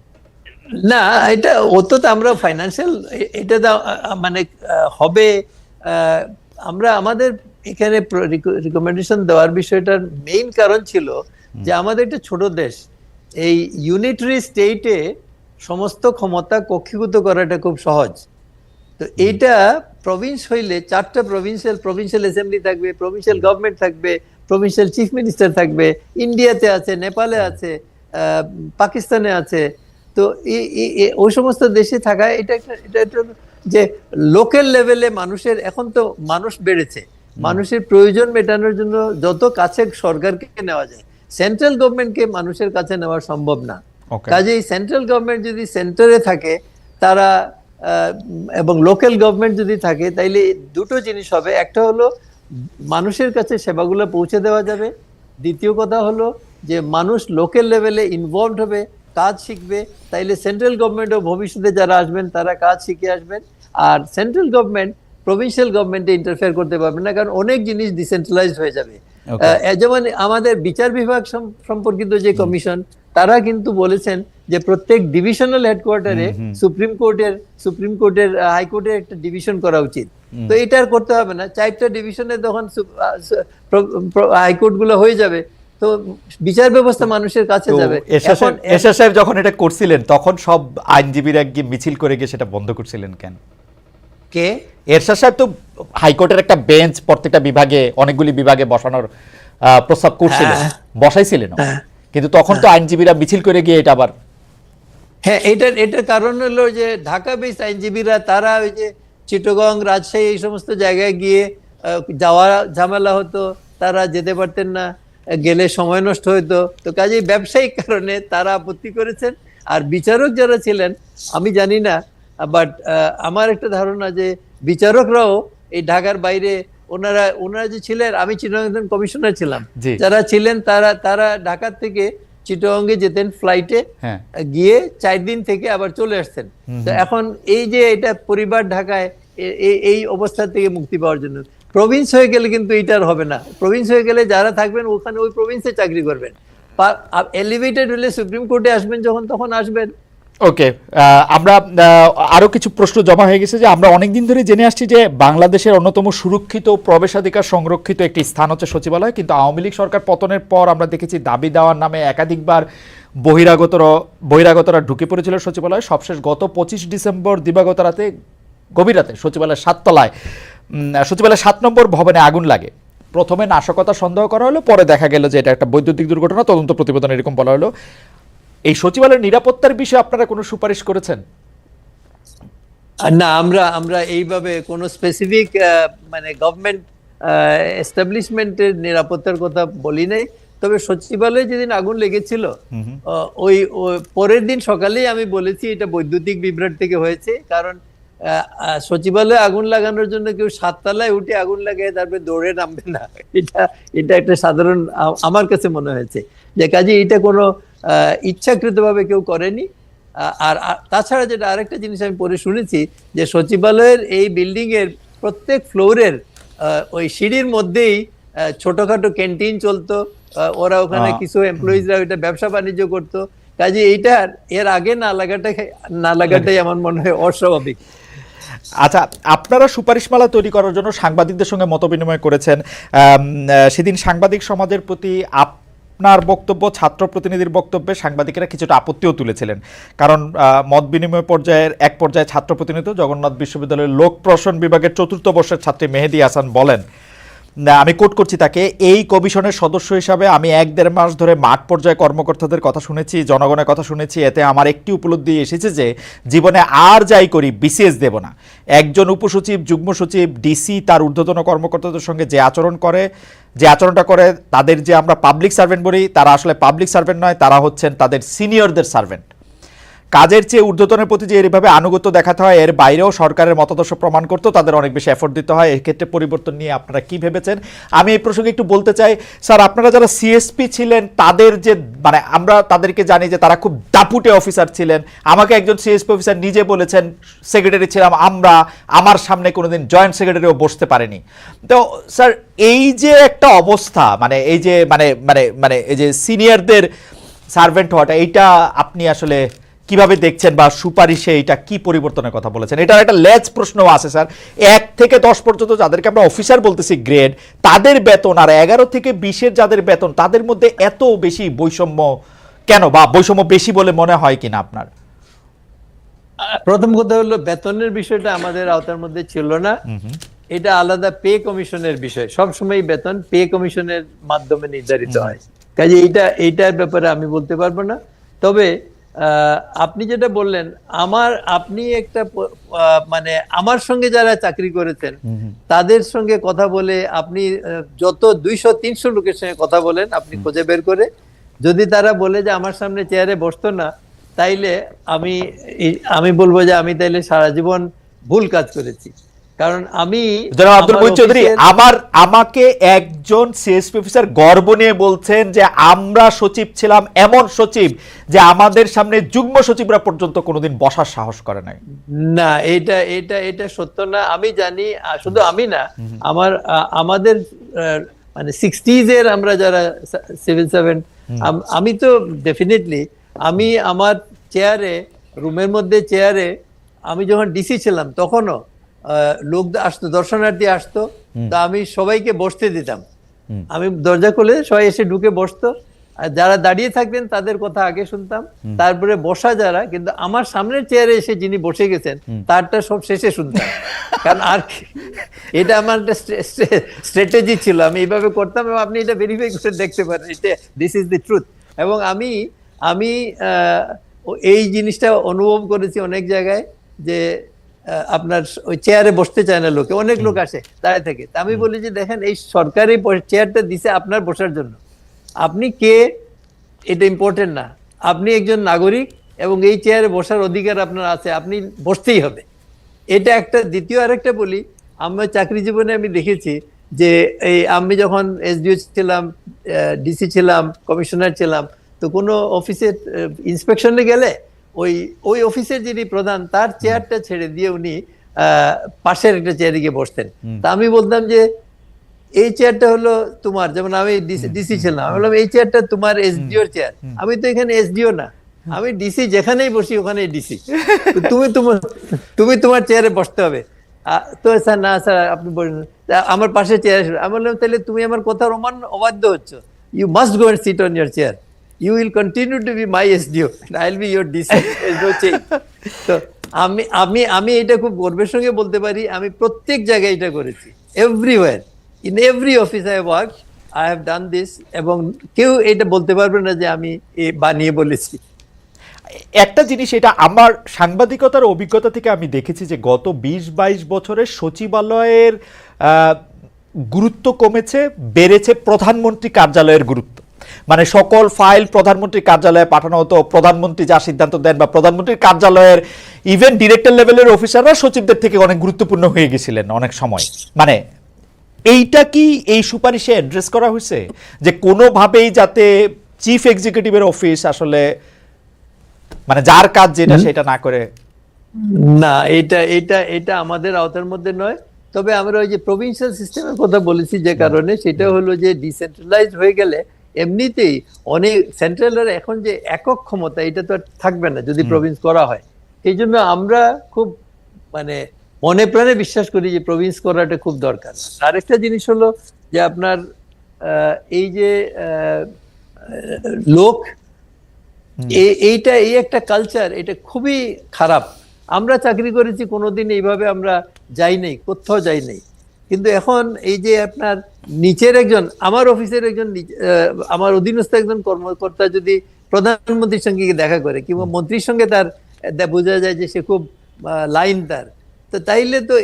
[SPEAKER 2] না, এটা তো আমরা ফাইন্যান্সিয়াল এটা মানে হবে, আমরা আমাদের এখানে রিকমেন্ডেশন দেওয়ার বিষয়টার মেইন কারণ ছিল যে আমাদের একটা ছোট দেশ, এই ইউনিটারি স্টেটে সমস্ত ক্ষমতা কক্ষীভূত করাটা খুব সহজ। তো এইটা প্রভিন্স হইলে 4টা প্রভিন্সিয়াল অ্যাসেম্বলি থাকবে, প্রভিন্সিয়াল গভর্নমেন্ট থাকবে, প্রভিন্সিয়াল চিফ মিনিস্টার থাকবে, ইন্ডিয়াতে আছে, নেপালে আছে, পাকিস্তানে আছে। তো ওই সমস্ত দেশে থাকায় এটা যে লোকাল লেভেলে মানুষের, এখন তো মানুষ বেড়েছে, মানুষের প্রয়োজন মেটানোর জন্য যত কাছে সরকারকে নেওয়া যায়, সেন্ট্রাল গভর্নমেন্টকে মানুষের কাছে নেওয়া সম্ভব না। কাজেই সেন্ট্রাল গভর্নমেন্ট যদি সেন্টারে থাকে তারা, এবং লোকাল গভর্নমেন্ট যদি থাকে, তাইলে দুটো জিনিস হবে। একটা হলো মানুষের কাছে সেবাগুলো পৌঁছে দেওয়া যাবে, দ্বিতীয় কথা হলো যে মানুষ লোকাল লেভেলে ইনভলভড হবে, কাজ শিখবে, তাইলে সেন্ট্রাল গভর্নমেন্টও ভবিষ্যতে যারা আসবেন তারা কাজ শিখে আসবেন। আর সেন্ট্রাল গভর্নমেন্ট প্রভিন্সিয়াল গভর্নমেন্টে ইন্টারফেয়ার করতে পারবে না, কারণ অনেক জিনিস ডিসেন্ট্রালাইজড হয়ে যাবে। যেমন আমাদের বিচার বিভাগ সম্পর্কিত যে কমিশন, তারা কিন্তু বলেছেন যে প্রত্যেক ডিভিশনাল হেডকোয়ার্টারে সুপ্রিম কোর্টের হাইকোর্টের একটা ডিভিশন করা উচিত। তো এটা আর করতে হবে না, 4টা ডিভিশনে তখন হাইকোর্ট গুলো হয়ে যাবে। তো বিচার ব্যবস্থা মানুষের কাছে যাবে। এখন
[SPEAKER 1] এরশাদ সাহেব যখন এটা করছিলেন তখন সব আইনজীবীরা গিয়ে মিছিল করে গিয়ে সেটা বন্ধ করছিলেন কেন?
[SPEAKER 2] কে?
[SPEAKER 1] এরশাদ সাহেব তো হাইকোর্টের একটা বেঞ্চ প্রত্যেকটা বিভাগে, অনেকগুলি বিভাগে বসানোর প্রস্তাব করছিলেন, বসাইছিলেন, কিন্তু তখন তো আইনজীবীরা মিছিল করে গিয়ে এটা আবার।
[SPEAKER 2] হ্যাঁ, এটার কারণ হলো যে ঢাকা বেস আইনজীবীরা তারা ওই যে চিটাগং, রাজশাহী এই সমস্ত জায়গায় গিয়ে যাওয়া ঝামেলা হতো, তারা যেতে পারতেন না, গেলে সময় নষ্ট হইতো। তো কাজেই ব্যবসায়িক কারণে তারা আপত্তি করেছেন। আর বিচারক যারা ছিলেন আমি জানি না, বাট আমার একটা ধারণা যে বিচারকরাও এই ঢাকার বাইরে ওনারা যে ছিলেন, আমি চিটাগং কমিশনার ছিলাম, যারা ছিলেন তারা ঢাকার থেকে চিটাগংয়ে যেতেন ফ্লাইটে, গিয়ে 4 দিন থেকে আবার চলে আসতেন। তো এখন এই যে এটা পরিবার ঢাকায় এই অবস্থা থেকে মুক্তি পাওয়ার জন্য, প্রভিন্স হয়ে গেলে কিন্তু এটার হবে না। প্রভিন্স হয়ে গেলে যারা থাকবেন ওখানে ওই প্রভিন্সে চাকরি করবেন, এলিভেটেড হলে সুপ্রিম কোর্টে আসবেন যখন তখন আসবেন।
[SPEAKER 1] ওকে, আমরা আরো কিছু প্রশ্ন জমা হয়ে গেছে যে আমরা অনেকদিন ধরে জেনে আসছি যে বাংলাদেশের অন্যতম সুরক্ষিত প্রবেশাধিকার সংরক্ষিত একটি স্থান হচ্ছে সচিবালয়, কিন্তু আওয়ামী লীগ সরকার পতনের পর আমরা দেখেছি দাবি দেওয়ার নামে একাধিকবার বহিরাগতরা ঢুকে পড়েছিল সচিবালয়। সবশেষ গত 25 ডিসেম্বর দিবাগত রাতে, গভীর রাতে সচিবালয়ের 7 নম্বর ভবনে আগুন লাগে। প্রথমে নাশকতা সন্দেহ করা হলো, পরে দেখা গেল যে এটা একটা বৈদ্যুতিক দুর্ঘটনা, তদন্ত প্রতিবেদন এরকম বলা হলো। এই সচিবালয়ের নিরাপত্তার বিষয়ে আপনারা কোনো সুপারিশ করেছেন?
[SPEAKER 2] না, আমরা এইভাবে কোনো স্পেসিফিক মানে গভর্নমেন্ট এস্টাবলিশমেন্টের নিরাপত্তার কথা বলি নাই। তবে সচিবালয়ে যেদিন আগুন লেগেছিল ওই পরের দিন সকালেই আমি বলেছি এটা বৈদ্যুতিক বিভ্রাট থেকে হয়েছে। কারণ সচিবালয়ে আগুন লাগানোর জন্য কেউ 7 তলায় উঠে আগুন লাগায় তারপরে দৌড়ে নামবে না, এটা একটা সাধারণ, আমার কাছে মনে হয়েছে যে কাজে এটা কোনো ইচ্ছাকৃতভাবে কেউ করেনি। আর তাছাড়া যেটা আরেকটা জিনিস আমি পরে শুনেছি যে সচিবালয়ের এই বিল্ডিং এর প্রত্যেক ফ্লোরের ওই সিঁড়ির মধ্যেই ছোটখাটো ক্যান্টিন চলতো, ওরা ওখানে কিছু এমপ্লয়িজরা ওইটা ব্যবসা বাণিজ্য করতো। কাজে এইটার এর আগে না লাগাটাই আমার মনে হয় অস্বাভাবিক।
[SPEAKER 1] আচ্ছা, আপনারা সুপারিশমালা তৈরি করার জন্য সাংবাদিকদের সঙ্গে মতবিনিময় করেছেন। সেদিন সাংবাদিক সমাজের প্রতি আপনার বক্তব্য, ছাত্র প্রতিনিধির বক্তব্যে সাংবাদিকেরা কিছুটা আপত্তিও তুলেছিলেন। কারণ মত বিনিময় এক পর্যায়ে ছাত্র প্রতিনিধি জগন্নাথ বিশ্ববিদ্যালয়ের লোক প্রশাসন বিভাগের 4র্থ বর্ষের ছাত্রী মেহেদি হাসান বলেন, আমি কোট করছি তাকে, এই কমিশনের সদস্য হিসাবে আমি 1-1.5 মাস ধরে মাঠ পর্যায়ে কর্মকর্তাদের কথা শুনেছি, জনগণের কথা শুনেছি। এতে আমার একটি উপলব্ধি এসেছে যে জীবনে আর যাই করি বিসিএস দেব না। একজন উপসচিব, যুগ্ম সচিব, ডিসি তার ঊর্ধ্বতন কর্মকর্তাদের সঙ্গে যে আচরণটা করে, তাদের যে আমরা পাবলিক সার্ভেন্ট বলি, তারা আসলে পাবলিক সার্ভেন্ট নয়, তারা হচ্ছেন তাদের সিনিয়রদের সার্ভেন্ট। কাজের চেয়ে ঊর্ধ্বতনের প্রতি যে এইভাবে আনুগত্য দেখাতে হয়, এর বাইরেও সরকারের মতাদর্শ প্রমাণ করতেও তাদের অনেক বেশি এফোর্ট দিতে হয়। এক্ষেত্রে পরিবর্তন নিয়ে আপনারা কি ভেবেছেন? আমি এই প্রসঙ্গে একটু বলতে চাই, স্যার, আপনারা যারা সিএসপি ছিলেন তাদের যে আমরা তাদেরকে জানি যে তারা খুব দাপুটে অফিসার ছিলেন। আমাকে একজন সিএসপি অফিসার নিজে বলেছেন, সেক্রেটারি ছিলাম আমার সামনে কোনোদিন জয়েন্ট সেক্রেটারিও বসতে পারেনি। তো স্যার, এই যে একটা অবস্থা, এই যে এই যে সিনিয়রদের সার্ভেন্ট হওয়াটা, এইটা আপনি আসলে কিভাবে দেখছেন বা সুপারিশে এটা কি পরিবর্তনের কথা বলেছেন? এটার একটা লেজ প্রশ্নও আছে স্যার। 1 থেকে 10 পর্যন্ত যাদেরকে আমরা অফিসার বলতেছি গ্রেড, তাদের বেতন আর 11 থেকে 20-এর যাদের বেতন, তাদের মধ্যে এত বেশি বৈষম্য কেন, বা বৈষম্য বেশি বলে মনে হয় কিনা আপনার?
[SPEAKER 2] প্রথম কথা হলো বেতনের বিষয়টা আমাদের আওতার মধ্যে ছিল না, এটা আলাদা পে কমিশনের বিষয়। সবসময় বেতন পে কমিশনের মাধ্যমে নির্ধারিত হয়, কাজে এইটার ব্যাপারে আমি বলতে পারবো না। তবে আপনি যেটা বললেন, আপনি একটা আমার সঙ্গে যারা চাকরি করেছেন তাদের সঙ্গে কথা বলে, আপনি যত 200-300 লোকের সঙ্গে কথা বলেন, আপনি খুঁজে বের করে, যদি তারা বলে যে আমার সামনে চেয়ারে বসতো না, তাইলে আমি বলবো যে আমি তাইলে সারা জীবন ভুল কাজ করেছি। কারণ আমি
[SPEAKER 1] আমাকে একজন সিএসপি অফিসার গর্ব নিয়ে বলছেন যে আমরা সচিব ছিলাম এমন সচিব যে আমাদের সামনে যুগ্ম সচিবরা পর্যন্ত কোনোদিন বসার সাহস করে নাই।
[SPEAKER 2] না, এটা সত্য না। আমি জানি, শুধু আমি না, আমাদের 60s এর আমরা যারা সিভিল সার্ভেন্ট, আমি তো ডেফিনেটলি আমার চেয়ারে, রুমের মধ্যে চেয়ারে, আমি যখন ডিসি ছিলাম তখনও লোক আসতো, দর্শনার্থী আসতো, তা আমি সবাইকে বসতে দিতাম। আমি দরজা খুলে সবাই এসে ঢুকে বসতো, আর যারা দাঁড়িয়ে থাকতেন তাদের কথা আগে শুনতাম, তারপরে বসা যারা, কিন্তু আমার সামনের চেয়ারে এসে যিনি বসে গেছেন তারটা সব শেষে শুনতাম। কারণ আর এটা আমার একটা স্ট্র্যাটেজি ছিল, আমি এইভাবে করতাম, এবং আপনি এটা ভেরিফাই করে দেখতে পারেন, এটা দিস ইজ দ্য ট্রুথ। এবং আমি আমি এই জিনিসটা অনুভব করেছি অনেক জায়গায়, যে আপনার ওই চেয়ারে বসতে চায় না লোকে, অনেক লোক আসে দাঁড়িয়ে থেকে। তা আমি বলি যে দেখেন, এই সরকারি চেয়ারটা দিছে আপনার বসার জন্য, আপনি কে এটা ইম্পর্টেন্ট না, আপনি একজন নাগরিক এবং এই চেয়ারে বসার অধিকার আপনার আছে, আপনি বসতেই হবে। এটা একটা। দ্বিতীয় আরেকটা বলি, আমার চাকরি জীবনে আমি দেখেছি যে এই আমি যখন এসডিও ছিলাম, ডিসি ছিলাম, কমিশনার ছিলাম, তো কোনো অফিসে ইন্সপেকশনে গেলে ওই ওই অফিসের যিনি প্রধান তার চেয়ারটা ছেড়ে দিয়ে উনি পাশের একটা চেয়ারে গিয়ে বসতেন। তা আমি বলতাম যে এই চেয়ারটা হলো তোমার, যেমন আমি ডিসি ছিলাম, আমি বললাম এই চেয়ারটা তোমার এসডিওর চেয়ার, আমি তো এখানে এসডিও না, আমি ডিসি, যেখানেই বসি ওখানেই ডিসি, তুমি তোমার চেয়ারে বসতে হবে। তো স্যার না স্যার আপনি বলেন, আমার পাশে চেয়ার, আমি বললাম তাহলে তুমি আমার কথার অবাধ্য হচ্ছ, you must go and sit on your chair, you will continue to be my SDO, I will be your DC, no change. তো আমি আমি আমি এটা খুব গর্বের সঙ্গে বলতে পারি, আমি প্রত্যেক জায়গায় এটা করেছি, everywhere, in every office I work I have done this, এবং কেউ এটা বলতে পারবে না যে আমি বানিয়ে বলেছি।
[SPEAKER 1] একটা জিনিস, এটা আমার সাংবাদিকতার অভিজ্ঞতা থেকে আমি দেখেছি যে গত ২০-২২ বছরের সচিবালয়ের গুরুত্ব কমেছে, বেড়েছে প্রধানমন্ত্রী কার্যালয়ের গুরুত্ব। মানে সকল ফাইল প্রধানমন্ত্রীর কার্যালয়ে পাঠানো হতো, প্রধানমন্ত্রী যা সিদ্ধান্ত দেন, বা প্রধানমন্ত্রীর কার্যালয়ের ইভেন ডিরেক্টর লেভেলের অফিসাররা সচিবদের থেকে অনেক গুরুত্বপূর্ণ হয়ে গেছিলেন অনেক সময়। মানে এইটা কি এই সুপারিশে অ্যাড্রেস করা হয়েছে যে কোনোভাবেই যাতে চিফ এক্সিকিউটিভের অফিস আসলে মানে যার কাজ যেটা সেটা না করে?
[SPEAKER 2] না, এটা এটা এটা আমাদের আওতার মধ্যে নয়। তবে আমরা ওই যে প্রভিন্সিয়াল সিস্টেমের কথা বলেছি, যে কারণে সেটা হলো যে ডিসেন্ট্রালাইজড হয়ে গেলে এমনিতেই অনেক সেন্ট্রালের এখন যে একক ক্ষমতা, এটা তো আর থাকবে না যদি প্রভিন্স করা হয়। এই জন্য আমরা খুব মানে মনে প্রাণে বিশ্বাস করি যে প্রভিন্স করাটা খুব দরকার। আরেকটা জিনিস হলো যে আপনার এই যে লোক, এই একটা কালচার, এটা খুবই খারাপ। আমরা চাকরি করেছি, কোনোদিন এইভাবে আমরা যাই নাই, কোথাও যাই নাই, কিন্তু এখন এই যে আপনার নিচের একজন, আমার অফিসের একজন, আমার অধীনস্থ একজন কর্মকর্তা যদি প্রধানমন্ত্রীর সঙ্গে দেখা করে কিংবা মন্ত্রীর সঙ্গে তার বোঝা যায় যে সে খুব লাইন তার, তো তাইলে তো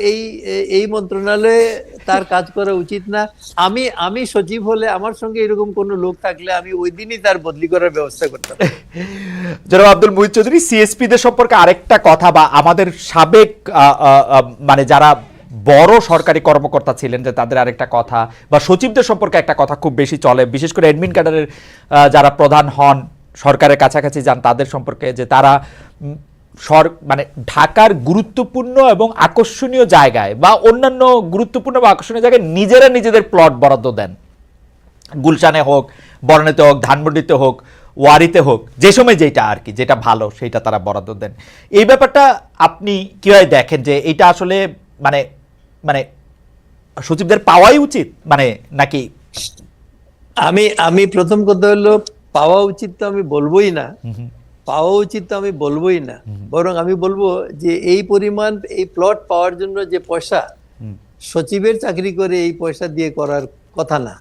[SPEAKER 2] এই মন্ত্রণালয়ে তার কাজ করা উচিত না। আমি সচিব হলে আমার সঙ্গে এরকম কোন লোক থাকলে আমি ওই দিনই তার বদলি করার ব্যবস্থা করতাম।
[SPEAKER 1] জনাব আব্দুল মুহিত চৌধুরী, সিএসপি দের সম্পর্কে আরেকটা কথা, বা আমাদের সাবেক মানে যারা বড় সরকারি কর্মকর্তা ছিলেন যে তাদের আরেকটা কথা, বা সচিবদের সম্পর্কে একটা কথা খুব বেশি চলে, বিশেষ করে অ্যাডমিন ক্যাডারের যারা প্রধান হন, সরকারের কাছাকাছি যান, তাদের সম্পর্কে যে তারা মানে ঢাকার গুরুত্বপূর্ণ এবং আকর্ষণীয় জায়গায় বা অন্যান্য গুরুত্বপূর্ণ বা আকর্ষণীয় জায়গায় নিজেরা নিজেদের প্লট বরাদ্দ দেন। গুলশানে হোক, বনানীতে হোক, ধানমন্ডিতে হোক, ওয়ারিতে হোক, যে সময় যেটা আর কি, যেটা ভালো সেটা তারা বরাদ্দ দেন। এই ব্যাপারটা আপনি কিভাবে দেখেন যে এটা আসলে মানে মানে সচিবদের পাওয়াই উচিত, মানে নাকি?
[SPEAKER 2] আমি প্রথম কথা হলো, পাওয়া উচিত তো আমি বলবোই না, পাওয়া উচিত তো আমি বলবোই না, বরং আমি বলবো যে এই পরিমাণ এই প্লট পাওয়ার জন্য যে পয়সা সচিবের চাকরি করে এই পয়সা দিয়ে করার কথা না।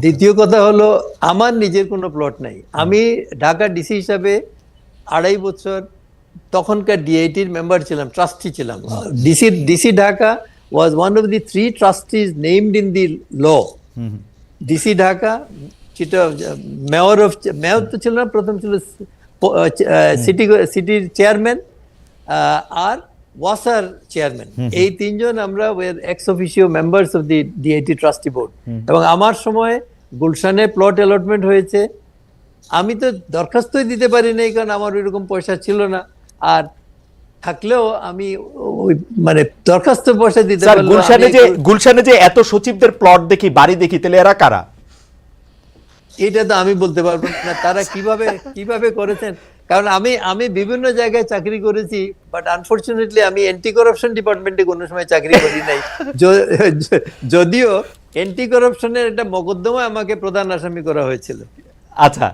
[SPEAKER 2] দ্বিতীয় কথা হলো, আমার নিজের কোনো প্লট নাই। আমি ঢাকা ডিসি হিসাবে 2.5 বছর তখনকার ডিআইটির মেম্বার ছিলাম, ট্রাস্টি ছিলাম। DC Dhaka was one of the 3 trustees named in the law. DC Dhaka, mayor তো ছিল না, প্রথম ছিল সিটির চেয়ারম্যান আর ওয়াসার চেয়ারম্যান, এই 3 জন আমরা x officio members of the DIT trustee board. এবং আমার সময় গুলশানে প্লট অ্যালটমেন্ট হয়েছে, আমি তো দরখাস্তই দিতে পারি নাই, কারণ আমার ওইরকম পয়সা ছিল না, আর থাকলেও আমি ওই মানে দরখাস্ত পয়সা দিতে পারলাম।
[SPEAKER 1] গুলশানে যে এত সচিবদের প্লট দেখি, বাড়ি দেখি, তাহলে এরা কারা?
[SPEAKER 2] এটা তো আমি বলতে পারবো না তারা কিভাবে করেছেন, কারণ আমি বিভিন্ন জায়গায় চাকরি করেছি, বাট আনফরচুনেটলি আমি অ্যান্টি করাপশন ডিপার্টমেন্টে কোনো সময় চাকরি করি নাই। যদিও অ্যান্টি করাপশনের একটা মোকদ্দমায় আমাকে প্রধান আসামি করা হয়েছিল।
[SPEAKER 1] আচ্ছা,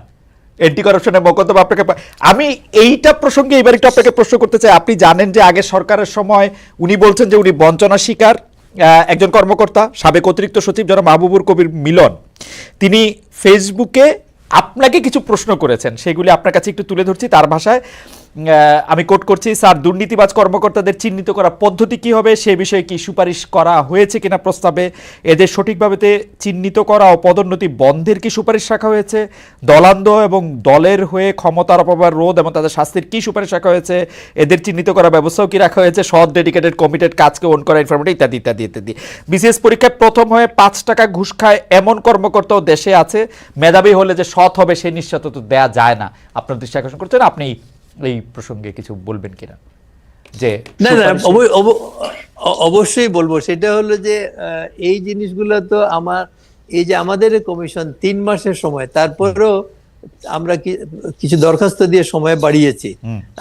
[SPEAKER 1] এন্টি কারাপশনের মোকদ্দমা আপনাকে আমি এইটা প্রসঙ্গে এবার একটু আপনাকে প্রশ্ন করতে চাই। আপনি জানেন যে আগের সরকারের সময় উনি বলছেন যে উনি বঞ্চনা শিকার একজন কর্মকর্তা, সাবেক অতিরিক্ত সচিব যারা মাহবুবুর কবির মিলন, তিনি ফেসবুকে আপনাকে কিছু প্রশ্ন করেছেন, সেগুলি আপনার কাছে একটু তুলে ধরছি তার ভাষায়। আমি কোট করছি, স্যার দুর্নীতিবাজ কর্মকর্তাদের চিহ্নিত করার পদ্ধতি কি হবে, সে বিষয়ে কি সুপারিশ করা হয়েছে কিনা প্রস্তাবে, এদের সঠিকভাবে চিহ্নিত করা ও পদোন্নতি বন্ধের কি সুপারিশ রাখা হয়েছে, দলান্ধ এবং দলের হয়ে ক্ষমতার অপব্যবহার রোধ এবং তাদের শাস্তির কি সুপারিশ রাখা হয়েছে, এদের চিহ্নিত করার ব্যবস্থাও কি রাখা হয়েছে, সৎ ডেডিকেটেড কমিটেড কাজকে ওন করা ইনফরমেটিভ ইত্যাদি ইত্যাদি ইত্যাদি। বিসিএস পরীক্ষায় প্রথম হয়ে 5 টাকা ঘুষ খায় এমন কর্মকর্তাও দেশে আছে, মেধাবী হলে যে সৎ হবে সেই নিশ্চয়তা তো দেয়া যায় না। আপনার দৃষ্টি আকর্ষণ করছেন, আপনি এই প্রসঙ্গে কিছু বলবেন কিনা? যে
[SPEAKER 2] না অবশ্যই বলবো। সেটা হলো যে এই জিনিসগুলো তো এই যে আমাদের কমিশন 3 মাসের সময়, তারপরেও আমরা কিছু দরখাস্ত দিয়ে সময় বাড়িয়েছি।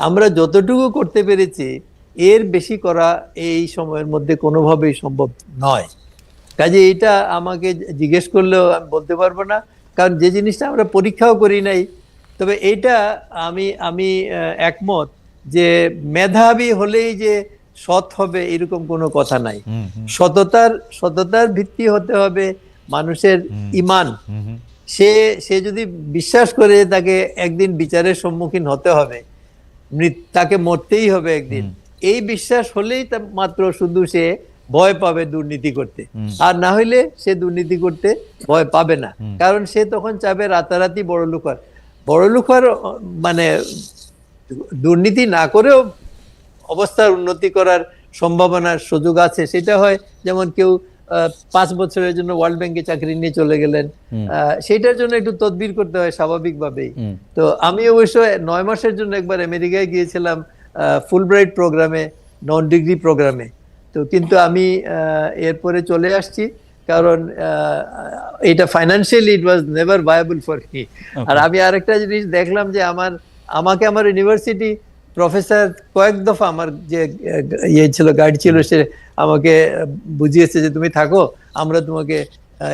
[SPEAKER 2] আমরা যতটুকু করতে পেরেছি এর বেশি করা এই সময়ের মধ্যে কোনোভাবেই সম্ভব নয়। কাজে এটা আমাকে জিজ্ঞেস করলেও আমি বলতে পারবো না, কারণ যে জিনিসটা আমরা পরীক্ষাও করি নাই। তবে এইটা আমি একমত যে মেধাবী হলেই যে সৎ হবে এরকম কোনো কথা নাই। সততার ভিত্তি হতে হবে মানুষের ঈমান। সে যদি বিশ্বাস করে তাকে একদিন বিচারের সম্মুখীন হতে হবে, তাকে মরতেই হবে একদিন, এই বিশ্বাস হলেই মাত্র শুধু সে ভয় পাবে দুর্নীতি করতে, আর না হইলে সে দুর্নীতি করতে ভয় পাবে না। কারণ সে তখন চাবে রাতারাতি বড়লোক হওয়ার। বড়লোক হওয়ার মানে দুর্নীতি না করেও অবস্থার উন্নতি করার সম্ভাবনার সুযোগ আছে। সেটা হয় যেমন কেউ 5 বছরের জন্য ওয়ার্ল্ড ব্যাংকে চাকরি নিয়ে চলে গেলেন, সেটার জন্য একটু তদবির করতে হয় স্বাভাবিকভাবেই। তো আমি অবশ্য 9 মাসের জন্য একবার আমেরিকায় গিয়েছিলাম ফুলব্রাইট প্রোগ্রামে, নন ডিগ্রি প্রোগ্রামে। তো কিন্তু আমি এরপরে চলে আসছি, কারণ এটা financially it was never viable for me. আর আমি আরেকটা জিনিস দেখলাম যে আমাকে আমার ইউনিভার্সিটি প্রফেসর কয়েক দফা, আমার যে ছিল গাইড ছিল, সে আমাকে বুঝিয়েছে যে তুমি থাকো, আমরা তোমাকে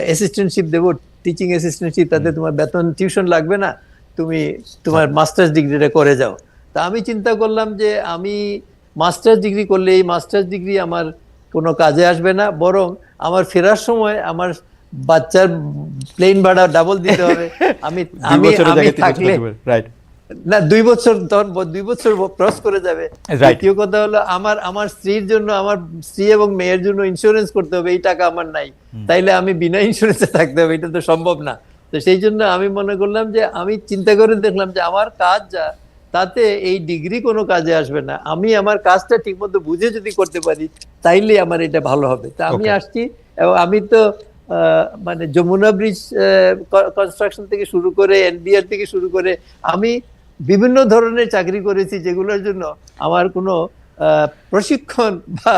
[SPEAKER 2] অ্যাসিস্ট্যান্টশিপ দেবো, টিচিং অ্যাসিস্ট্যান্টশিপ, তাতে তোমার বেতন টিউশন লাগবে না, তুমি তোমার মাস্টার্স ডিগ্রিটা করে যাও। তা আমি চিন্তা করলাম যে আমি মাস্টার্স ডিগ্রি করলে এই মাস্টার্স ডিগ্রি আমার কোনো কাজে আসবে না, বরং আমার ফেরার সময় আমার বাচ্চার প্লেন ভাড়া ডাবল দিতে হবে। আমি থাকলে না 2 বছর, তখন 2 বছর ক্রস করে যাবে। দ্বিতীয় কথা হলো আমার স্ত্রীর জন্য, আমার স্ত্রী এবং মেয়ের জন্য ইন্স্যুরেন্স করতে হবে, এই টাকা আমার নাই, তাইলে আমি বিনা ইন্স্যুরেন্সে থাকতে হবে, এটা তো সম্ভব না। তো সেই জন্য আমি মনে করলাম যে আমি চিন্তা করে দেখলাম যে আমার কাজ যা, তাতে এই ডিগ্রি কোনো কাজে আসবে না। আমি আমার কাজটা ঠিকমতো বুঝে যদি করতে পারি তাইলে আমার এটা ভালো হবে। তা আমি আসছি, এবং আমি তো মানে যমুনা ব্রিজ কনস্ট্রাকশন থেকে শুরু করে, এনবিআর থেকে শুরু করে আমি বিভিন্ন ধরনের চাকরি করেছি, যেগুলোর জন্য আমার কোনো প্রশিক্ষণ বা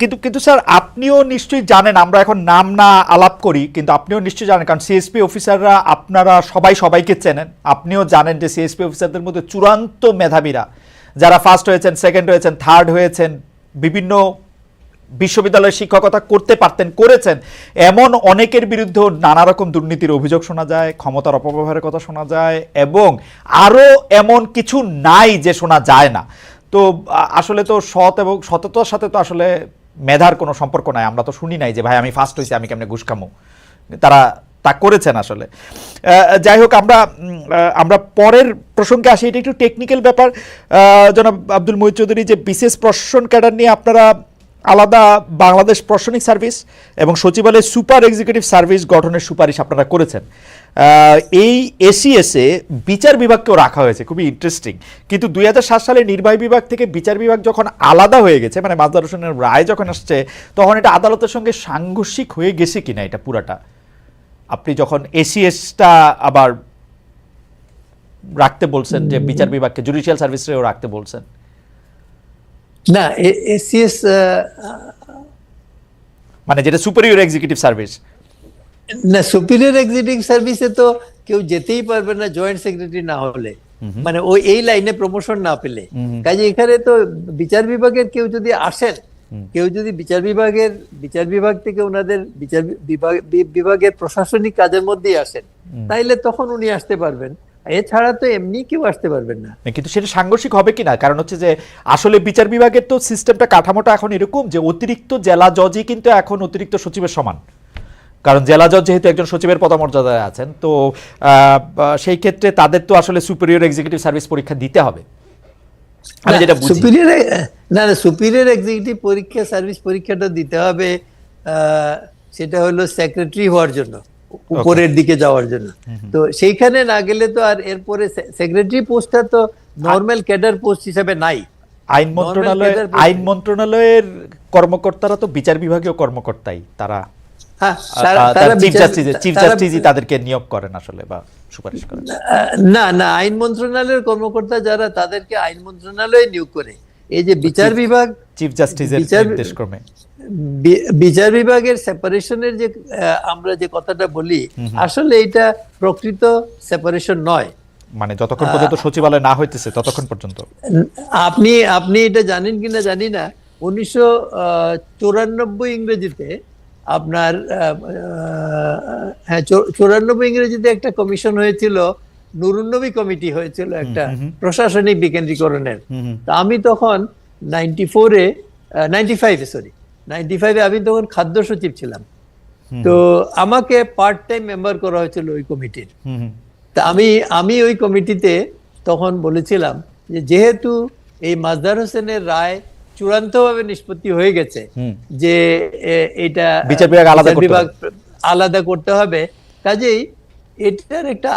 [SPEAKER 1] কিন্তু স্যার আপনিও নিশ্চয়ই জানেন, আমরা এখন নাম না আলাপ করি, কিন্তু আপনিও নিশ্চয়ই জানেন, কারণ সিএসপি অফিসাররা আপনারা সবাইকে চেনেন, আপনিও জানেন যে সিএসপি অফিসারদের মধ্যে চূড়ান্ত মেধাবীরা, যারা ফার্স্ট হয়েছেন, সেকেন্ড হয়েছেন, থার্ড হয়েছেন, বিভিন্ন বিশ্ববিদ্যালয়ে শিক্ষকতা করতে পারতেন, করেছেন, এমন অনেকের বিরুদ্ধে নানা রকম দুর্নীতির অভিযোগ শোনা যায়, ক্ষমতার অপব্যবহারের কথা শোনা যায়, এবং আরও এমন কিছু নাই যে শোনা যায় না। তো আসলে তো সৎ এবং সততার সাথে তো আসলে মেধার কোনো সম্পর্ক নাই। আমরা তো শুনি নাই যে ভাই আমি ফার্স্ট হয়েছি, আমি কেমনে ঘুষ খামো। তারা তা করেছেন আসলে। যাই হোক, আমরা পরের প্রসঙ্গে আসি। এটা একটু টেকনিক্যাল ব্যাপার। জনাব আব্দুল মুহিত চৌধুরী, যে বিশেষ প্রশাসন ক্যাডার নিয়ে আপনারা আলাদা বাংলাদেশ প্রশাসনিক সার্ভিস এবং সচিবালয় সুপার এক্সিকিউটিভ সার্ভিস গঠনের সুপারিশ আপনারা করেছেন। এই এসিএসে বিচার বিভাগকেও রাখা হয়েছে, খুবই ইন্টারেস্টিং। কিন্তু 2007 সালে নির্বাহী বিভাগ থেকে বিচার বিভাগ যখন আলাদা হয়ে গেছে, মানে মাজদার হোসেনের রায় যখন আসছে, তখন এটা আদালতের সঙ্গে সাংঘর্ষিক হয়ে গেছে কিনা এটা পুরাটা, আপনি যখন এসিএসটা আবার রাখতে বলছেন, যে বিচার বিভাগকে জুডিশিয়াল সার্ভিসেও রাখতে বলছেন।
[SPEAKER 2] না, এসিএস
[SPEAKER 1] মানে যেটা সুপিরিয়র এক্সিকিউটিভ সার্ভিস,
[SPEAKER 2] না, সুপিরিয়র এক্সিকিউটিভ সার্ভিসে তো কেউ যেতেই পারবে না জয়েন্ট সেক্রেটারি না হলে, মানে ওই এই লাইনে প্রমোশন না পেলে। কাজে এখানে তো বিচার বিভাগের কেউ যদি আসেন, কেউ যদি বিচার বিভাগ থেকে ওনাদের বিভাগের প্রশাসনিক কাজের মধ্যেই আসেন, তাইলে তখন উনি আসতে পারবেন। এছাড়া তো এমনি কেউ আসতে পারবেন না।
[SPEAKER 1] কিন্তু সেটা সাংঘর্ষিক হবে কিনা, কারণ হচ্ছে যে আসলে বিচার বিভাগের তো সিস্টেমটা, কাঠামোটা এখন এরকম যে অতিরিক্ত জেলা জজই কিন্তু এখন অতিরিক্ত সচিবের সমান, কারণ জেলা জজ যেহেতু একজন সচিবের পদমর্যাদায় আছেন, তো সেই ক্ষেত্রে তাদের তো আসলে সুপিরিয়র এক্সিকিউটিভ সার্ভিস পরীক্ষা দিতে হবে। আমি যেটা বুঝি
[SPEAKER 2] সুপিরিয়র এক্সিকিউটিভ পরীক্ষা সার্ভিস পরীক্ষাটা দিতে হবে, সেটা হলো সেক্রেটারি হওয়ার জন্য, উপরের দিকে যাওয়ার জন্য। তো সেইখানে না গেলে তো আর এরপরে সেক্রেটারি পোস্টটা তো নরমাল ক্যাডার পোস্ট হিসেবে নাই।
[SPEAKER 1] আইন মন্ত্রণালয়ের কর্মকর্তারা তো বিচার বিভাগীয় কর্মকর্তাই, তারা চিফ জাস্টিসই তাদেরকে নিয়োগ করেন আসলে বা সুপারিশ করেন।
[SPEAKER 2] না, আইন মন্ত্রণালয়ের কর্মকর্তা যারা, তাদেরকে আইন মন্ত্রণালয় নিয়োগ করে। এই যে বিচার বিভাগ,
[SPEAKER 1] চিফ জাস্টিসের নির্দেশক্রমে
[SPEAKER 2] বিচার বিভাগের সেপারেশনের যে আমরা যে কথাটা বলি, আসলে এটা প্রকৃত সেপারেশন নয়।
[SPEAKER 1] মানে যতক্ষণ পর্যন্ত সচিবালয় না হইতেছে ততক্ষণ পর্যন্ত।
[SPEAKER 2] আপনি এটা জানেন কিনা জানি না, 1994 ইংরেজিতে আপনার 94 ইংরেজিতে একটা কমিশন হয়েছিল, নুরুন্নবী কমিটি হয়েছিল একটা প্রশাসনিক বিকেন্দ্রীকরণের। তো আমি তখন 95-এ আমি তখন খাদ্য সচিব ছিলাম। তো আমাকে পার্ট টাইম মেম্বার করা হয়েছিল ওই কমিটির। তা আমি ওই কমিটিতে তখন বলেছিলাম যে যেহেতু এই মাজদার হোসেনের রায় চূড়ান্তভাবে নিষ্পত্তি হয়ে গেছে যে এটা
[SPEAKER 1] বিচার বিভাগ
[SPEAKER 2] আলাদা করতে হবে, কাজেই এটার একটা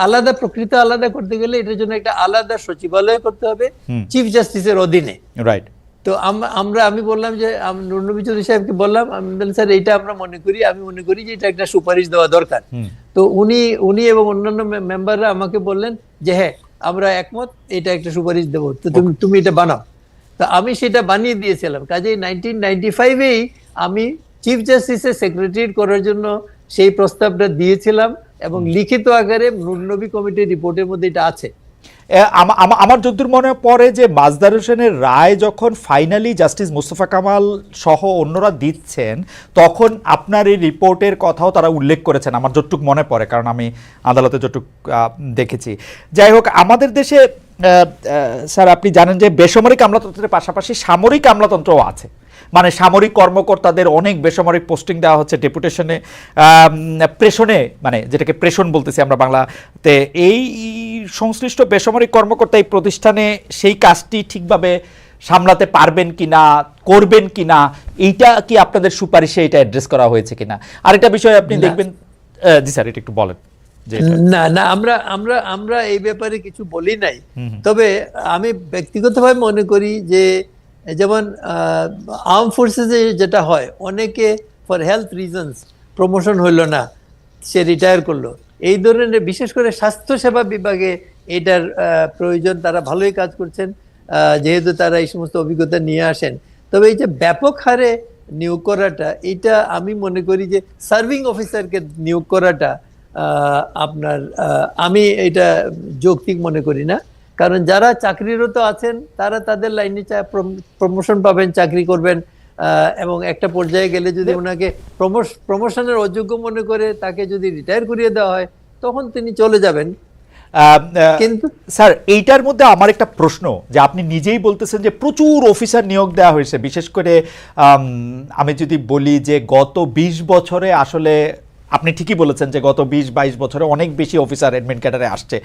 [SPEAKER 2] প্রকৃত আলাদা করতে গেলে এটার জন্য একটা আলাদা সচিবালয় করতে হবে চিফ জাস্টিসের অধীনে।
[SPEAKER 1] রাইট।
[SPEAKER 2] তো আমি বললাম যে নুরনবী চৌধুরী সাহেবকে বললাম, আমি বললাম স্যার এইটা আমি মনে করি যে এটা একটা সুপারিশ দেওয়া দরকার। তো উনি এবং অন্যান্য মেম্বাররা আমাকে বললেন যে হ্যাঁ আমরা একমত, এটা একটা সুপারিশ দেবো, তো তুমি এটা বানাও। তো আমি সেটা বানিয়ে দিয়েছিলাম। কাজেই 1995-এই আমি চিফ জাস্টিসের সেক্রেটারি করার জন্য সেই প্রস্তাবটা দিয়েছিলাম, এবং লিখিত আকারে নুরনবী কমিটির রিপোর্টের মধ্যে এটা আছে।
[SPEAKER 1] আমার যতদূর মনে পড়ে যে মাজদার হোসেনের রায় যখন ফাইনালি জাস্টিস মোস্তফা কামাল সহ অন্যরা দিচ্ছেন, তখন আপনার এই রিপোর্টের কথাও তারা উল্লেখ করেছেন, আমার যতটুকু মনে পড়ে, কারণ আমি আদালতে যতটুকু দেখেছি। যাই হোক, আমাদের দেশে স্যার আপনি জানেন যে বেসামরিক আমলাতন্ত্রের পাশাপাশি সামরিক আমলাতন্ত্রও আছে। মানে সামরিক কর্মকর্তাদের অনেক বেসামরিক পোস্টিং দেওয়া হচ্ছে ডেপুটেশনে, প্রেষণে, মানে যেটাকে প্রেষণ বলতেছি আমরা বাংলাতে। এই সংশ্লিষ্ট বেসামরিক কর্মকর্তা এই প্রতিষ্ঠানে সেই কাজটি ঠিকভাবে সামলাতে পারবেন কিনা, করবেন কিনা, এইটা কি আপনাদের সুপারিশে এটা অ্যাড্রেস করা হয়েছে কিনা? আরেকটা বিষয় আপনি দেখবেন, জি স্যার এটা একটু বলেন।
[SPEAKER 2] না, আমরা এই ব্যাপারে কিছু বলি নাই। তবে আমি ব্যক্তিগতভাবে মনে করি যে যেমন আর্ম ফোর্সেসে যেটা হয়, অনেকে ফর হেলথ রিজনস প্রমোশন হইল না, সে রিটায়ার করলো, এই ধরনের বিশেষ করে স্বাস্থ্যসেবা বিভাগে এটার প্রয়োজন, তারা ভালোই কাজ করছেন যেহেতু তারা এই সমস্ত অভিজ্ঞতা নিয়ে আসেন। তবে এই যে ব্যাপক হারে নিয়োগ করাটা, এটা আমি মনে করি যে সার্ভিং অফিসারকে নিয়োগ করাটা আমি এটা যৌক্তিক মনে করি না। কারণ যারা চাকরিরত আছেন তারা তাদের লাইনে প্রমোশন পাবেন, চাকরি করবেন, এবং একটা পর্যায়ে গেলে যদি ওনাকে প্রমোশনের অযোগ্য মনে করে তাকে যদি রিটায়ার করিয়ে দেওয়া হয়, তখন তিনি চলে যাবেন।
[SPEAKER 1] কিন্তু স্যার এইটার মধ্যে আমার একটা প্রশ্ন, যে আপনি নিজেই বলতেছেন যে প্রচুর অফিসার নিয়োগ দেওয়া হয়েছে, বিশেষ করে আমি যদি বলি যে গত 20 বছরে, আসলে আপনি ঠিকই বলেছেন যে গত 20-22 বছরে অনেক বেশি অফিসার অ্যাডমিন ক্যাডারে আসছে।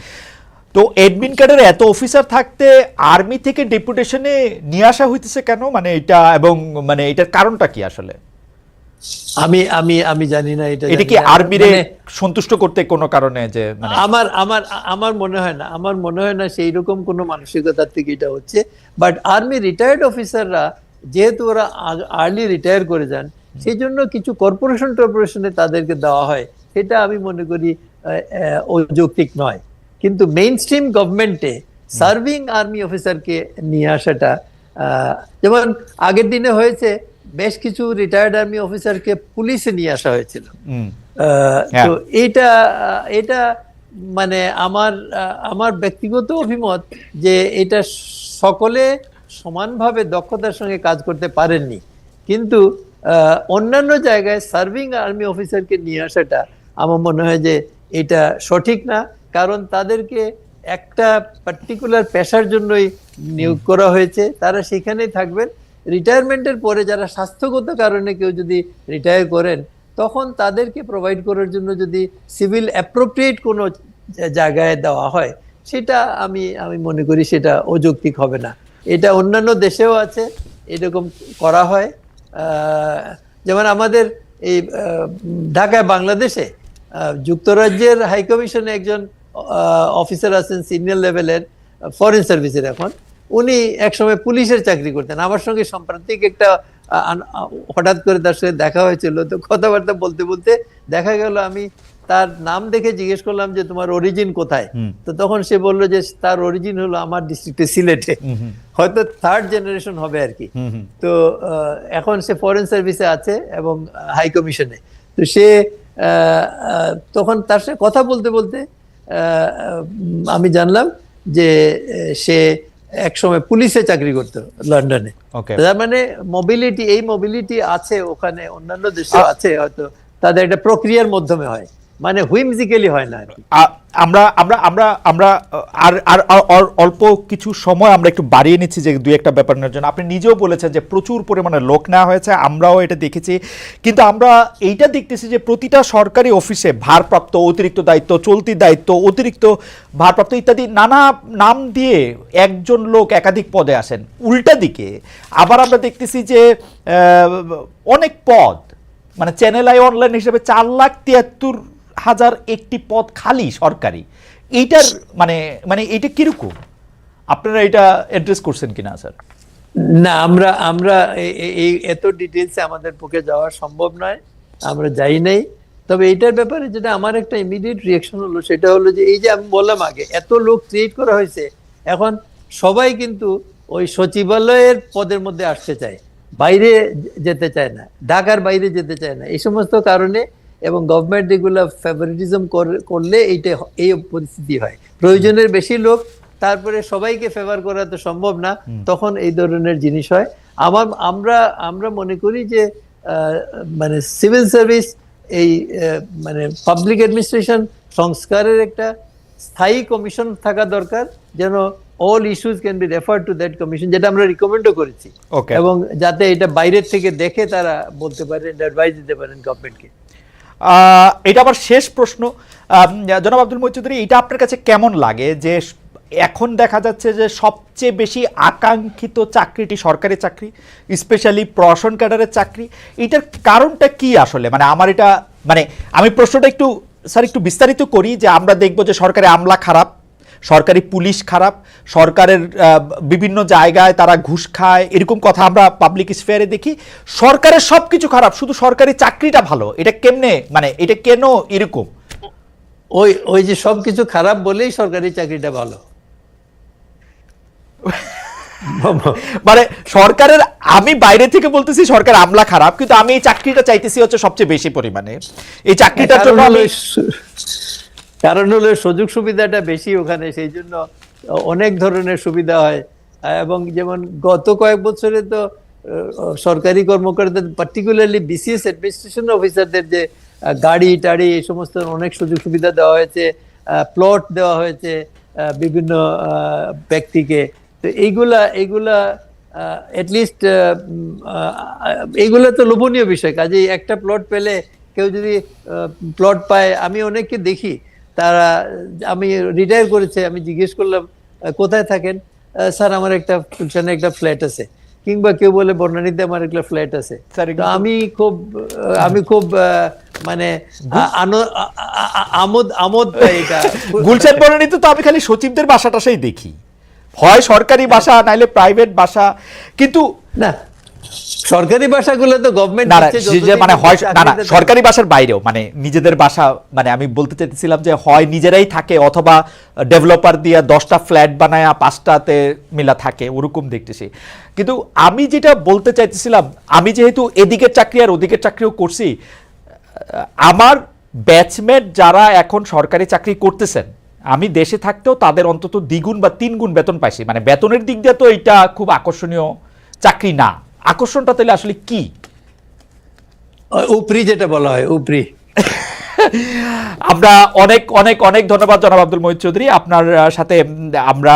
[SPEAKER 1] তো অ্যাডমিন ক্যাডারে এত অফিসার থাকতে আর্মি থেকে ডেপুটেশনে নিয়ে আসা হইতেছে কেন? মানে এটা, এবং মানে এটার কারণটা কি আসলে?
[SPEAKER 2] আমি জানি না
[SPEAKER 1] এটা কি আর্মিরে সন্তুষ্ট করতে কোনো কারণে, যে মানে
[SPEAKER 2] আমার মনে হয় না সেই রকম কোনো মানসিকতার থেকে এটা হচ্ছে। বাট আর্মি রিটায়ার্ড অফিসাররা যেহেতু ওরা আর্লি রিটায়ার করে যান, সেই জন্য কিছু কর্পোরেশনে তাদেরকে দেওয়া হয়, সেটা আমি মনে করি অযৌক্তিক নয়। কিন্তু মেইন স্ট্রিম গভর্নমেন্টে সার্ভিং আর্মি অফিসারকে নিয়ে আসাটা, যেমন আগের দিনে হয়েছে, বেশ কিছু রিটায়ার্ড আর্মি অফিসারকে পুলিশে নিয়ে আসা হয়েছিল। তো এটা মানে আমার ব্যক্তিগত অভিমত যে এটা সকলে সমানভাবে দক্ষতার সঙ্গে কাজ করতে পারেননি, কিন্তু অন্যান্য জায়গায় সার্ভিং আর্মি অফিসারকে নিয়ে আসাটা আমার মনে হয় যে এটা সঠিক না, কারণ তাদেরকে একটা পার্টিকুলার পেশার জন্যই নিয়োগ করা হয়েছে, তারা সেখানেই থাকবেন। রিটায়ারমেন্টের পরে যারা স্বাস্থ্যগত কারণে কেউ যদি রিটায়ার করেন, তখন তাদেরকে প্রোভাইড করার জন্য যদি সিভিল অ্যাপ্রোপ্রিয়েট কোনো জায়গায় দেওয়া হয়, সেটা আমি মনে করি সেটা অযৌক্তিক হবে না। এটা অন্যান্য দেশেও আছে, এরকম করা হয়। যেমন আমাদের এই ঢাকায় বাংলাদেশে যুক্তরাজ্যের হাইকমিশনে একজন অফিসার আছেন সিনিয়র লেভেলের, ফরেন সার্ভিসের, এখন উনি একসময় পুলিশের চাকরি করতেন। আমার সঙ্গে সাম্প্রতিক একটা হঠাৎ করে তার সাথে দেখা হয়েছিল, তো কথাবার্তা বলতে বলতে দেখা গেল আমি তার নাম দেখে জিজ্ঞেস করলাম যে তোমার অরিজিন কোথায়, তো তখন সে বললো যে তার অরিজিন হলো আমার ডিস্ট্রিক্টে সিলেটে, হয়তো থার্ড জেনারেশন হবে আর কি। তো এখন সে ফরেন সার্ভিসে আছে এবং হাই কমিশনে। তো সে তখন তার সাথে কথা বলতে বলতে আমি জানলাম যে সে একসময় পুলিশে চাকরি করতো লন্ডনে। তার মানে মোবিলিটি, এই মোবিলিটি আছে ওখানে, অন্যান্য দেশে আছে, হয়তো তাদের একটা প্রক্রিয়ার মাধ্যমে হয়, মানে হুইমজিক্যালি হয় না।
[SPEAKER 1] আমরা আমরা আমরা আমরা আর অল্প কিছু সময় আমরা একটু বাড়িয়ে নিচ্ছি যে দুই একটা ব্যাপার নেওয়ার জন্য। আপনি নিজেও বলেছেন যে প্রচুর পরিমাণে লোক নেওয়া হয়েছে, আমরাও এটা দেখেছি, কিন্তু আমরা এইটা দেখতেছি যে প্রতিটা সরকারি অফিসে ভারপ্রাপ্ত, অতিরিক্ত দায়িত্ব, চলতি দায়িত্ব, অতিরিক্ত ভারপ্রাপ্ত ইত্যাদি নানা নাম দিয়ে একজন লোক একাধিক পদে আসেন। উল্টা দিকে আবার আমরা দেখতেছি যে অনেক পদ, মানে চ্যানেল আই অনলাইন হিসেবে 4,73,000 একটি পদ খালি সরকারি। এইটার মানে মানে এটা কিরকম, আপনারা এটা অ্যাড্রেস করছেন কিনা স্যার?
[SPEAKER 2] না, আমরা এই এত ডিটেলসে আমাদের পক্ষে যাওয়া সম্ভব নয়, আমরা যাই নাই। তবে এইটার ব্যাপারে যেটা আমার একটা ইমিডিয়েট রিয়াকশন হলো, সেটা হলো যে এই যে আমি বললাম আগে এত লোক ক্রিয়েট করা হয়েছে, এখন সবাই কিন্তু ওই সচিবালয়ের পদের মধ্যে আসতে চায়, বাইরে যেতে চায় না, ঢাকার বাইরে যেতে চায় না, এই সমস্ত কারণে। এবং গভর্নমেন্ট এগুলো ফেভারিটিজম করলে এই পরিস্থিতি হয়। প্রয়োজনের বেশি লোক, তারপরে সবাইকে ফেভার করা তো সম্ভব না, তখন এই ধরনের জিনিস হয়। আমরা মনে করি যে মানে সিভিল সার্ভিস, এই মানে পাবলিক অ্যাডমিনিস্ট্রেশন সংস্কারের একটা স্থায়ী কমিশন থাকা দরকার, যেন all issues can be referred to that commission, যেটা আমরা রিকমেন্ডও করেছি, এবং যাতে এটা বাইরের থেকে দেখে তারা বলতে পারেন, অ্যাডভাইস দিতে পারেন গভর্নমেন্টকে।
[SPEAKER 1] এটা আবার শেষ প্রশ্ন, জনাব আব্দুল মঈন চৌধুরী, এটা আপনার কাছে কেমন লাগে যে এখন দেখা যাচ্ছে যে সবচেয়ে বেশি আকাঙ্ক্ষিত চাকরিটি সরকারি চাকরি, স্পেশালি প্রশাসন ক্যাডারের চাকরি, এটার কারণটা কি আসলে? মানে আমার এটা, মানে আমি প্রশ্নটা একটু স্যার একটু বিস্তারিত করি, যে আমরা দেখব যে সরকারি আমলা খারাপ, সরকারি পুলিশ খারাপ, সরকারের বিভিন্ন জায়গায় তারা ঘুষ খায়, এরকম কথা আমরা পাবলিক স্ফেয়ারে দেখি। সরকারের সব কিছু খারাপ, শুধু সরকারি চাকরিটা ভালো। এটা কেমনে, মানে এটা কেন এরকম?
[SPEAKER 2] ওই যে সব কিছু খারাপ বলেই সরকারি চাকরিটা ভালো।
[SPEAKER 1] মানে সরকারের, আমি বাইরে থেকে বলতেছি সরকার আমলা খারাপ, কিন্তু আমি এই চাকরিটা চাইতেছি হচ্ছে সবচেয়ে বেশি পরিমাণে। এই চাকরিটার জন্য
[SPEAKER 2] কারণ হলো সুযোগ সুবিধাটা বেশি ওখানে, সেই জন্য অনেক ধরনের সুবিধা হয়। এবং যেমন গত কয়েক বছরে তো সরকারি কর্মকর্তাদের, পার্টিকুলারলি বিসিএস অ্যাডমিনিস্ট্রেশন অফিসারদের যে গাড়ি টাড়ি এই সমস্ত অনেক সুযোগ সুবিধা দেওয়া হয়েছে, প্লট দেওয়া হয়েছে বিভিন্ন ব্যক্তিকে। তো এইগুলা অ্যাটলিস্ট এইগুলা তো লোভনীয় বিষয়। কাজেই একটা প্লট পেলে, কেউ যদি প্লট পায়, আমি অনেককে দেখি তারা, আমি রিটায়ার করেছে, আমি জিজ্ঞেস করলাম কোথায় থাকেন, স্যার আমার একটা ফ্ল্যাট আছে, কিংবা কেউ বলে বর্ণানীতে আমার একটা ফ্ল্যাট আছে। তো আমি খুব মানে আমোদ পাই এটা।
[SPEAKER 1] গুলশান বর্ণানীতে তো আমি খালি সচিবদের বাসাটাই দেখি, হয় সরকারি বাসা নাইলে প্রাইভেট বাসা, কিন্তু
[SPEAKER 2] না সরকারি বাসাগুলো তো গভর্নমেন্ট
[SPEAKER 1] মানে হয় না, সরকারি বাসার বাইরেও মানে নিজেদের বাসা, মানে আমি বলতে চাইতেছিলাম যে হয় নিজেরাই থাকে, অথবা ডেভেলপার দিয়ে 10টা ফ্ল্যাট বানায় 5টাতে মিলা থাকে, ওরকম দেখতেছি। কিন্তু আমি যেটা বলতে চাইতেছিলাম, আমি যেহেতু এদিকের চাকরি আর ওদিকের চাকরিও করছি, আমার ব্যাচমেট যারা এখন সরকারি চাকরি করতেছেন, আমি দেশে থাকতেও তাদের অন্তত দ্বিগুণ বা তিনগুণ বেতন পাইছি, মানে বেতনের দিক দিয়ে তো এটা খুব আকর্ষণীয় চাকরি না। আকর্ষণটা তাহলে আসলে কি?
[SPEAKER 2] উপরি যেটা বলা হয় উপরি।
[SPEAKER 1] আমরা অনেক অনেক অনেক ধন্যবাদ জনাব আব্দুল মহিদ চৌধুরী। আপনার সাথে আমরা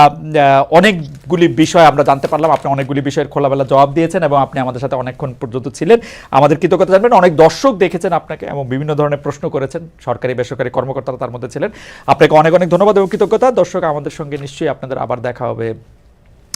[SPEAKER 1] অনেকগুলি বিষয় আমরা জানতে পারলাম, আপনি অনেকগুলি বিষয়ের খোলামেলা জবাব দিয়েছেন এবং আপনি আমাদের সাথে অনেকক্ষণ পর্যন্ত ছিলেন। আমাদের কৃতজ্ঞতা জানবেন, অনেক দর্শক দেখেছেন আপনাকে এবং বিভিন্ন ধরনের প্রশ্ন করেছেন, সরকারি বেসরকারি কর্মকর্তারা তার মধ্যে ছিলেন। আপনাকে অনেক অনেক ধন্যবাদ এবং কৃতজ্ঞতা। দর্শক, আমাদের সঙ্গে নিশ্চয়ই আপনাদের আবার দেখা হবে